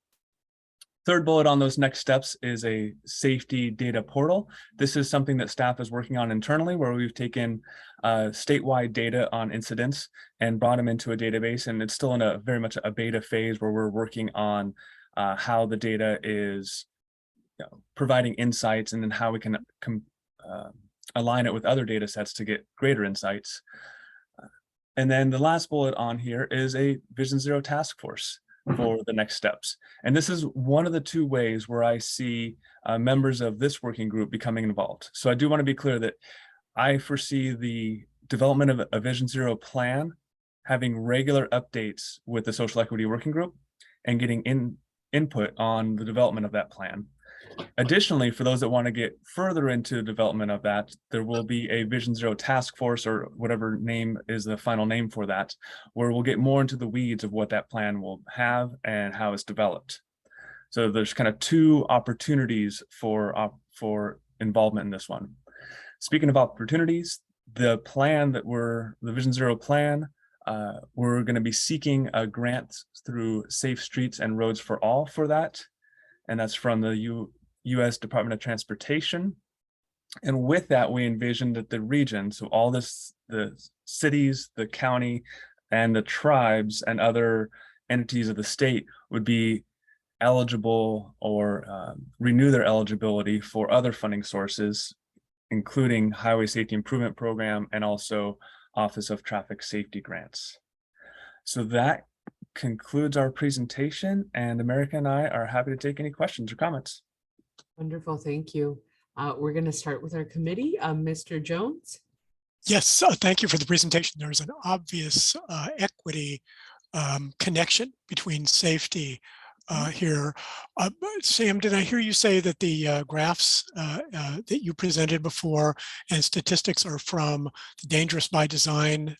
S5: Third bullet on those next steps is a safety data portal. This is something that staff is working on internally, where we've taken statewide data on incidents and brought them into a database. And it's still in a very much a beta phase where we're working on how the data is providing insights, and then how we can align it with other data sets to get greater insights. And then the last bullet on here is a Vision Zero task force for the next steps. And this is one of the 2 ways where I see members of this working group becoming involved. So I do want to be clear that I foresee the development of a Vision Zero plan, having regular updates with the Social Equity Working Group, and getting input on the development of that plan. Additionally, for those that want to get further into the development of that, there will be a Vision Zero task force, or whatever name is the final name for that, where we'll get more into the weeds of what that plan will have and how it's developed. So there's kind of 2 opportunities for involvement in this one. Speaking of opportunities, the plan that the Vision Zero plan, we're going to be seeking a grant through Safe Streets and Roads for All for that. And that's from the U.S. Department of Transportation. And with that, we envision that the region, so all the cities, the county, and the tribes and other entities of the state would be eligible or renew their eligibility for other funding sources, including Highway Safety Improvement Program and also Office of Traffic Safety grants. So that concludes our presentation, and America and I are happy to take any questions or comments.
S1: Wonderful, thank you. We're going to start with our committee. Mr. Jones.
S15: Yes, thank you for the presentation. There's an obvious equity connection between safety here. Sam, did I hear you say that the graphs that you presented before and statistics are from the Dangerous by Design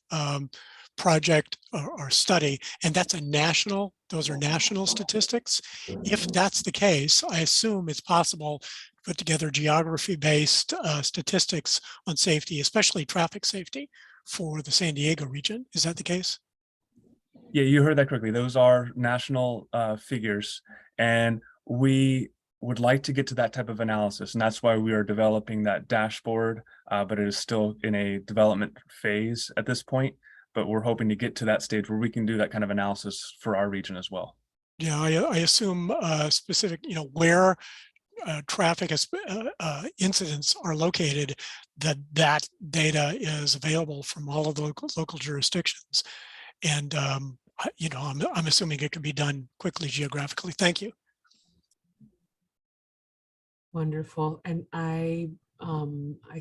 S15: project or study, and that's a national, those are national statistics? If that's the case, I assume it's possible to put together geography-based statistics on safety, especially traffic safety for the San Diego region. Is that the case?
S5: Yeah, you heard that correctly. Those are national figures, and we would like to get to that type of analysis, and that's why we are developing that dashboard, but it is still in a development phase at this point. But we're hoping to get to that stage where we can do that kind of analysis for our region as well.
S15: Yeah, I assume specific, where traffic incidents are located, that data is available from all of the local jurisdictions. And, I'm assuming it can be done quickly geographically. Thank you.
S1: Wonderful. And I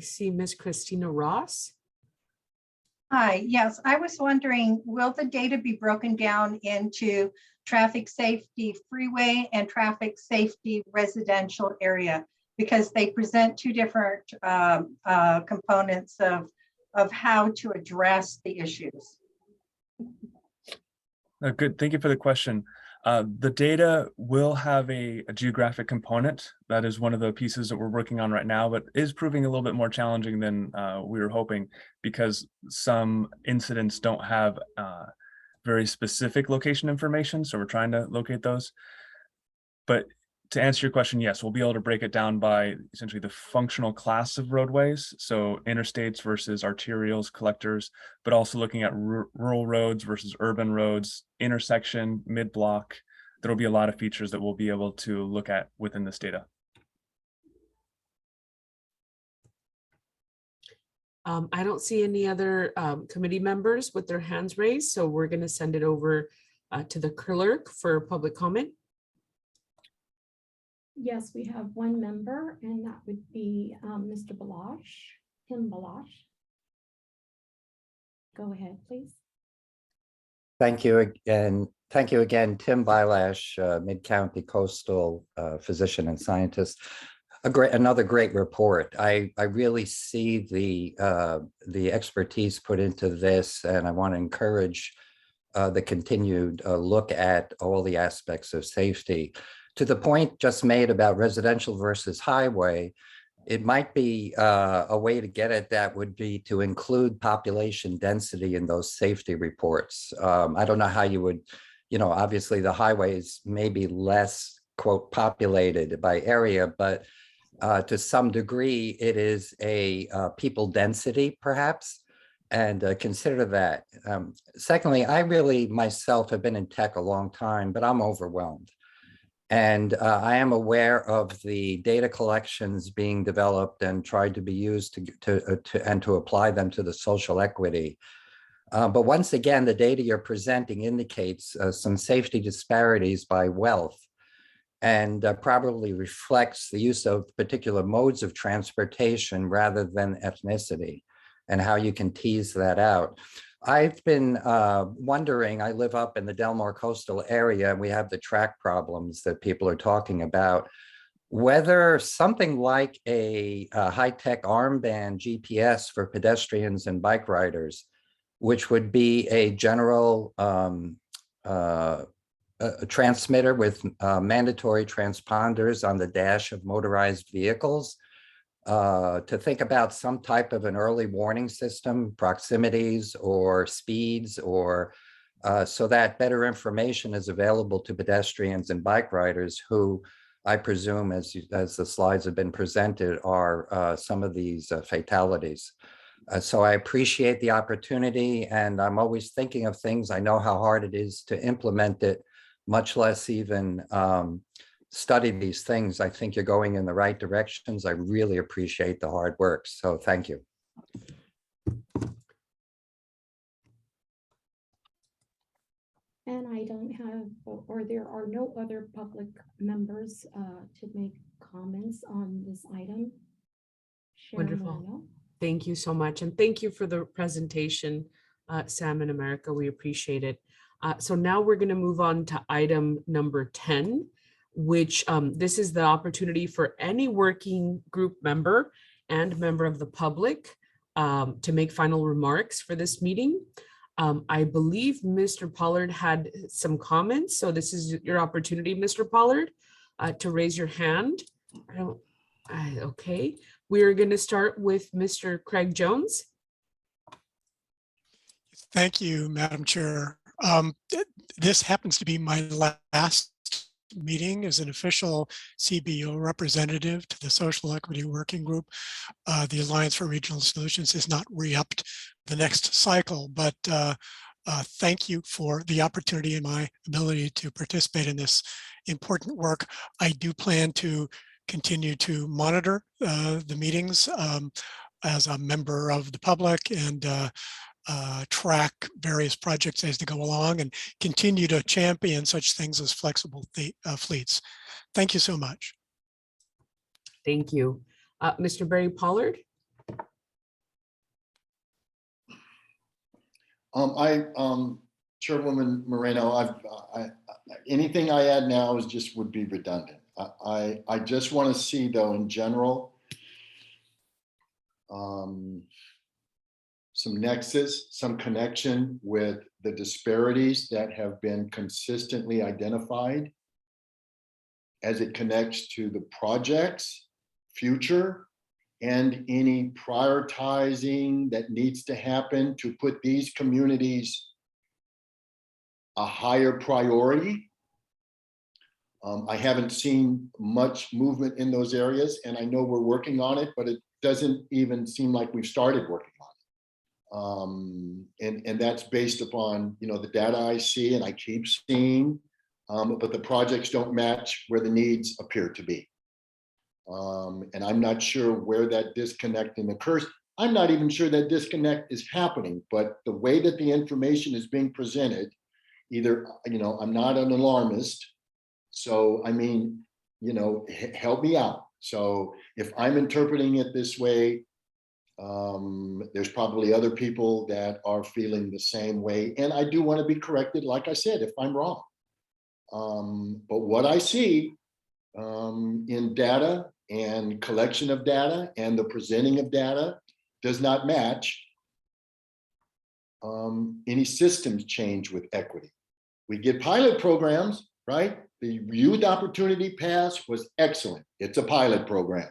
S1: see Miss Christina Ross.
S9: Hi, yes, I was wondering, will the data be broken down into traffic safety freeway and traffic safety residential area? Because they present two different components of how to address the issues.
S5: Good, thank you for the question. The data will have a geographic component. That is one of the pieces that we're working on right now, but is proving a little bit more challenging than we were hoping, because some incidents don't have very specific location information. So we're trying to locate those. But to answer your question, yes, we'll be able to break it down by essentially the functional class of roadways. So interstates versus arterials, collectors, but also looking at rural roads versus urban roads, intersection, mid-block. There will be a lot of features that we'll be able to look at within this data.
S1: I don't see any other committee members with their hands raised, so we're going to send it over to the clerk for public comment.
S19: Yes, we have one member, and that would be Mr. Balash, Tim Balash. Go ahead, please.
S17: Thank you again. Thank you again, Tim Bilash, Mid-County Coastal physician and scientist. Another great report. I really see the expertise put into this, and I want to encourage the continued look at all the aspects of safety. To the point just made about residential versus highway, it might be a way to get at that would be to include population density in those safety reports. I don't know how you would, obviously the highways may be less, quote, populated by area, but to some degree it is a people density perhaps, and consider that. Secondly, I really myself have been in tech a long time, but I'm overwhelmed. And I am aware of the data collections being developed and tried to be used to apply them to the social equity. But once again, the data you're presenting indicates some safety disparities by wealth, and probably reflects the use of particular modes of transportation rather than ethnicity, and how you can tease that out. I've been wondering, I live up in the Del Mar coastal area, and we have the track problems that people are talking about, whether something like a high-tech armband GPS for pedestrians and bike riders, which would be a general transmitter with mandatory transponders on the dash of motorized vehicles, to think about some type of an early warning system, proximities or speeds, or so that better information is available to pedestrians and bike riders who, I presume, as the slides have been presented, are some of these fatalities. So I appreciate the opportunity, and I'm always thinking of things. I know how hard it is to implement it, much less even study these things. I think you're going in the right directions. I really appreciate the hard work. So thank you.
S19: And I don't have, or there are no other public members to make comments on this item. Sharon
S1: Wonderful.
S19: Moreno.
S1: Thank you so much. And thank you for the presentation, Sam and America. We appreciate it. So now we're going to move on to item number 10, which this is the opportunity for any working group member and member of the public to make final remarks for this meeting. I believe Mr. Pollard had some comments, so this is your opportunity, Mr. Pollard, to raise your hand. Okay, we're going to start with Mr. Craig Jones.
S15: Thank you, Madam Chair. This happens to be my last meeting as an official CBO representative to the Social Equity Working Group. The Alliance for Regional Solutions is not re-upped the next cycle, but thank you for the opportunity and my ability to participate in this important work. I do plan to continue to monitor the meetings as a member of the public and track various projects as they go along and continue to champion such things as flexible fleets. Thank you so much.
S1: Thank you. Mr. Barry Pollard.
S16: Chairwoman Moreno, anything I add now would be redundant. I just want to see, though, in general, some nexus, some connection with the disparities that have been consistently identified as it connects to the project's future and any prioritizing that needs to happen to put these communities a higher priority. I haven't seen much movement in those areas, and I know we're working on it, but it doesn't even seem like we've started working on it. And that's based upon, the data I see and I keep seeing, but the projects don't match where the needs appear to be. And I'm not sure where that disconnecting occurs. I'm not even sure that disconnect is happening, but the way that the information is being presented, either, I'm not an alarmist. So, help me out. So if I'm interpreting it this way, there's probably other people that are feeling the same way. And I do want to be corrected, like I said, if I'm wrong. But what I see in data and collection of data and the presenting of data does not match any systems change with equity. We get pilot programs, right? The Youth Opportunity Pass was excellent. It's a pilot program,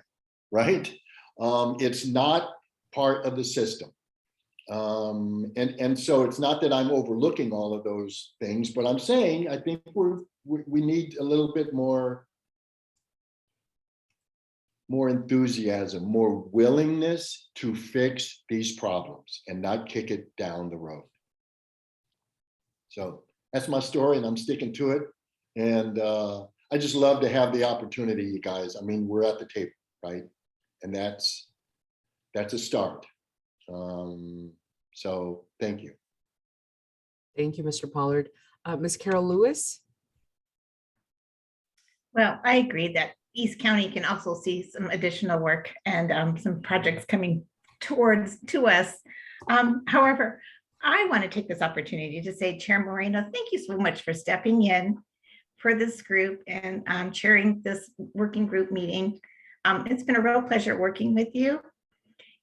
S16: right? It's not part of the system. And so it's not that I'm overlooking all of those things, but I'm saying I think we need a little bit more enthusiasm, more willingness to fix these problems and not kick it down the road. So that's my story, and I'm sticking to it. And I just love to have the opportunity, you guys. I mean, we're at the table, right? And that's a start. So thank you.
S1: Thank you, Mr. Pollard. Ms. Carol Lewis.
S2: Well, I agree that East County can also see some additional work and some projects coming to us. However, I want to take this opportunity to say, Chair Moreno, thank you so much for stepping in for this group and chairing this working group meeting. It's been a real pleasure working with you.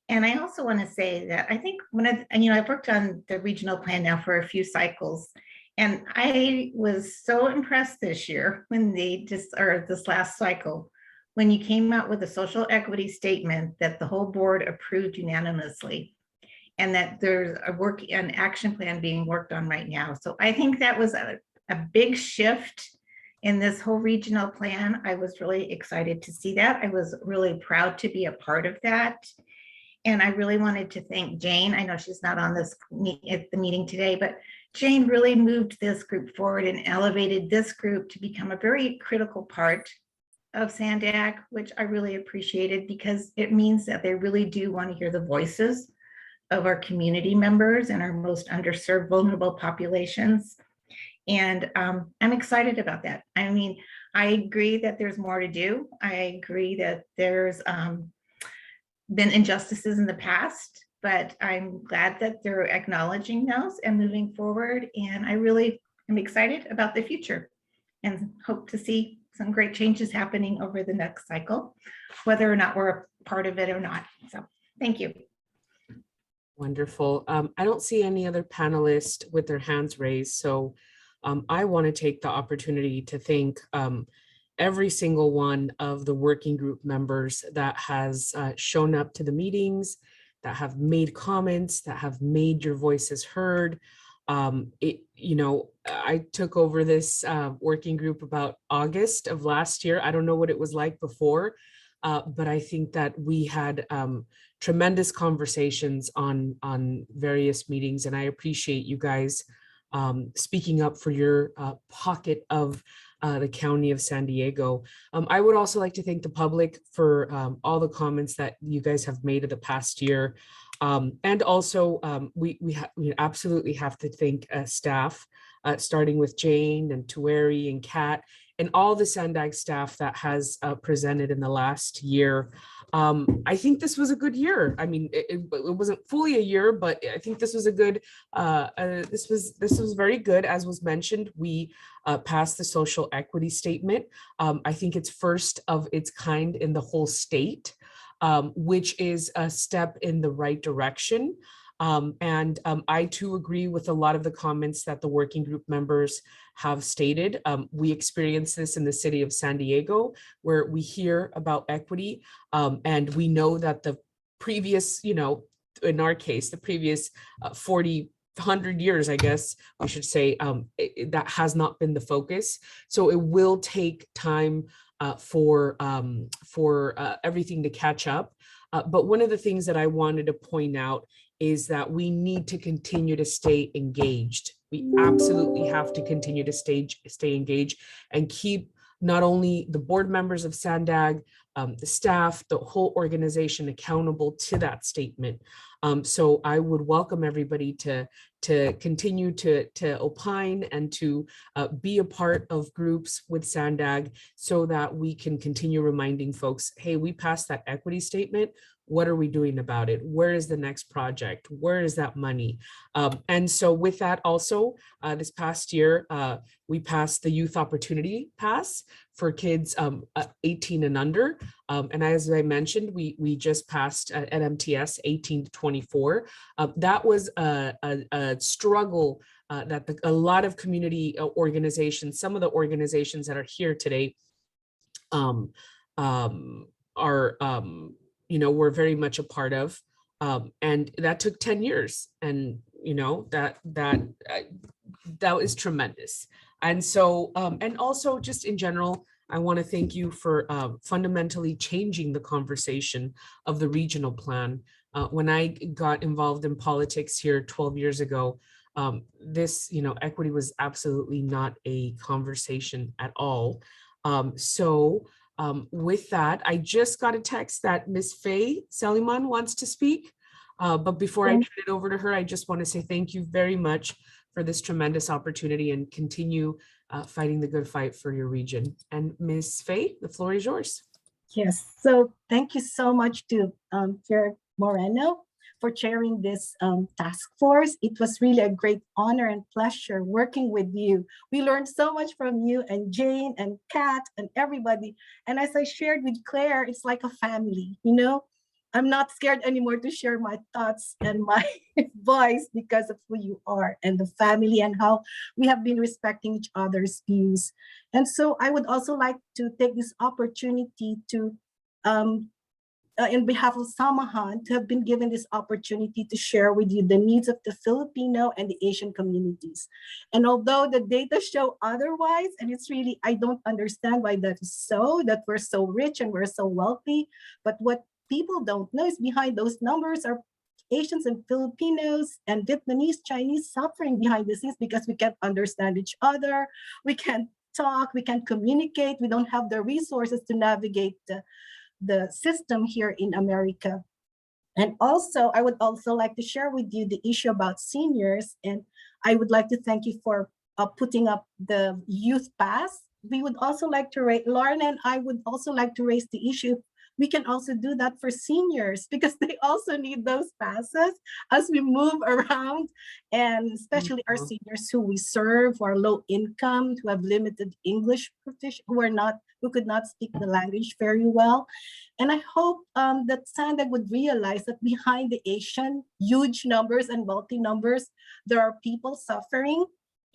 S2: And I also want to say that I think I've worked on the regional plan now for a few cycles, and I was so impressed this year when this last cycle, when you came out with a social equity statement that the whole board approved unanimously, and that there's an action plan being worked on right now. So I think that was a big shift in this whole regional plan. I was really excited to see that. I was really proud to be a part of that. And I really wanted to thank Jane. I know she's not on this at the meeting today, but Jane really moved this group forward and elevated this group to become a very critical part of SANDAG, which I really appreciated because it means that they really do want to hear the voices of our community members and our most underserved vulnerable populations. And I'm excited about that. I mean, I agree that there's more to do. I agree that there's been injustices in the past, but I'm glad that they're acknowledging those and moving forward. And I really am excited about the future and hope to see some great changes happening over the next cycle, whether or not we're a part of it or not. So thank you.
S1: Wonderful. I don't see any other panelists with their hands raised. So I want to take the opportunity to thank every single one of the working group members that has shown up to the meetings, that have made comments, that have made your voices heard. I took over this working group about August of last year. I don't know what it was like before, but I think that we had tremendous conversations on various meetings, and I appreciate you guys speaking up for your pocket of the County of San Diego. I would also like to thank the public for all the comments that you guys have made in the past year. And also we absolutely have to thank staff, starting with Jane and Tueri and Kat and all the SANDAG staff that has presented in the last year. I think this was a good year. I mean, it wasn't fully a year, but I think this was a good, this was very good. As was mentioned, we passed the social equity statement. I think it's first of its kind in the whole state, which is a step in the right direction. I too agree with a lot of the comments that the working group members have stated. We experienced this in the city of San Diego, where we hear about equity, and we know that the previous, in our case, the previous 100 years, I guess we should say, that has not been the focus. So it will take time for everything to catch up. But one of the things that I wanted to point out is that we need to continue to stay engaged. We absolutely have to continue to stay engaged and keep not only the board members of SANDAG, the staff, the whole organization accountable to that statement. So I would welcome everybody to continue to opine and to be a part of groups with SANDAG so that we can continue reminding folks, hey, we passed that equity statement. What are we doing about it? Where is the next project? Where is that money? And so with that also, this past year, we passed the Youth Opportunity Pass for kids 18 and under. And as I mentioned, we just passed at MTS 18 to 24. That was a struggle that a lot of community organizations, some of the organizations that are here today we're very much a part of, and that took 10 years, and that is tremendous. And so and also just in general, I want to thank you for fundamentally changing the conversation of the regional plan. When I got involved in politics here 12 years ago, this equity was absolutely not a conversation at all. With that, I just got a text that Ms. Faye Seliman wants to speak. But before I turn it over to her, I just want to say thank you very much for this tremendous opportunity and continue fighting the good fight for your region. And Ms. Faye, the floor is yours.
S13: Yes, so thank you so much to Chair Moreno for chairing this task force. It was really a great honor and pleasure working with you. We learned so much from you and Jane and Kat and everybody. And as I shared with Claire, it's like a family, I'm not scared anymore to share my thoughts and my voice because of who you are and the family and how we have been respecting each other's views. And so I would also like to take this opportunity to in behalf of Samahan, to have been given this opportunity to share with you the needs of the Filipino and the Asian communities. And although the data show otherwise, and it's really, I don't understand why that is so, that we're so rich and we're so wealthy, but what people don't know is behind those numbers are Asians and Filipinos and Vietnamese, Chinese suffering behind the scenes because we can't understand each other. We can't talk, we can't communicate. We don't have the resources to navigate the system here in America. And also, I would also like to share with you the issue about seniors. And I would like to thank you for putting up the youth pass. We would also like to raise, Lauren and I would also like to raise the issue. We can also do that for seniors because they also need those passes as we move around, and especially our seniors who we serve, who are low income, who have limited English proficiency, who could not speak the language very well. And I hope that SANDAG would realize that behind the Asian huge numbers and multi numbers, there are people suffering.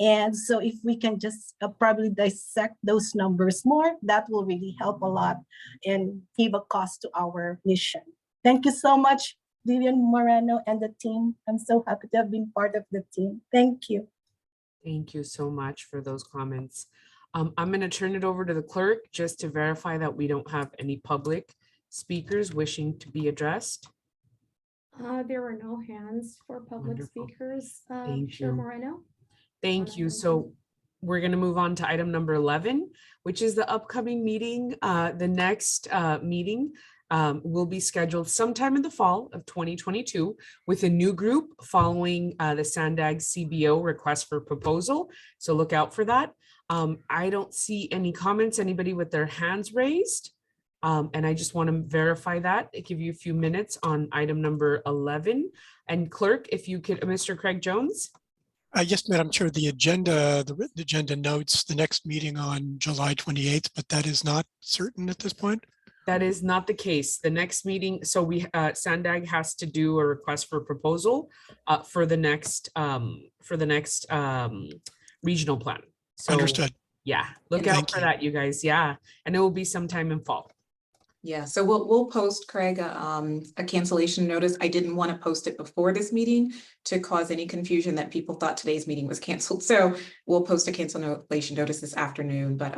S13: And so if we can just probably dissect those numbers more, that will really help a lot and give a cost to our mission. Thank you so much, Vivian Moreno and the team. I'm so happy to have been part of the team. Thank you.
S1: Thank you so much for those comments. I'm going to turn it over to the clerk just to verify that we don't have any public speakers wishing to be addressed.
S19: There are no hands for public
S1: Wonderful.
S19: speakers.
S1: Thank
S19: Chair
S1: you.
S19: Moreno.
S1: Thank you. So we're going to move on to item number 11, which is the upcoming meeting. The next meeting will be scheduled sometime in the fall of 2022 with a new group following the SANDAG CBO request for proposal. So look out for that. I don't see any comments, anybody with their hands raised. And I just want to verify that. I give you a few minutes on item number 11. And clerk, if you could, Mr. Craig Jones.
S15: Yes, Madam Chair, the agenda, the written agenda notes the next meeting on July 28th, but that is not certain at this point.
S1: That is not the case. The next meeting, so we SANDAG has to do a request for proposal for the next regional plan. So,
S15: understood.
S1: Yeah, look out for that, you guys. Yeah, and it will be sometime in fall.
S3: Yeah, so we'll post, Craig, a cancellation notice. I didn't want to post it before this meeting to cause any confusion that people thought today's meeting was canceled. So we'll post a cancellation notice this afternoon. But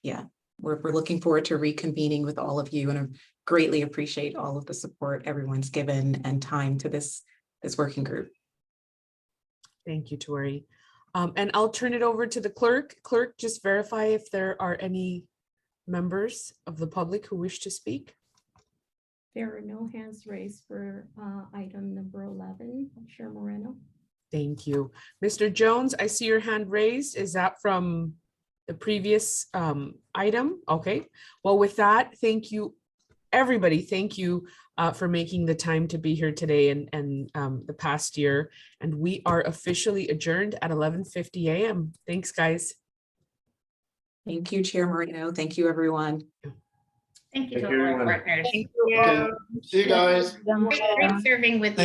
S3: yeah, we're looking forward to reconvening with all of you, and I greatly appreciate all of the support everyone's given and time to this working group.
S1: Thank you, Tori. And I'll turn it over to the clerk. Clerk, just verify if there are any members of the public who wish to speak.
S19: There are no hands raised for item number 11, Chair Moreno.
S1: Thank you. Mr. Jones, I see your hand raised. Is that from the previous item? Okay. Well, with that, thank you, everybody. Thank you for making the time to be here today and the past year. And we are officially adjourned at 11:50 a.m. Thanks, guys.
S3: Thank you, Chair Moreno. Thank you, everyone.
S2: Thank you
S7: Thank
S2: to
S7: you,
S2: all our
S7: everyone.
S2: partners.
S16: Okay, see you guys.
S2: Great serving with you.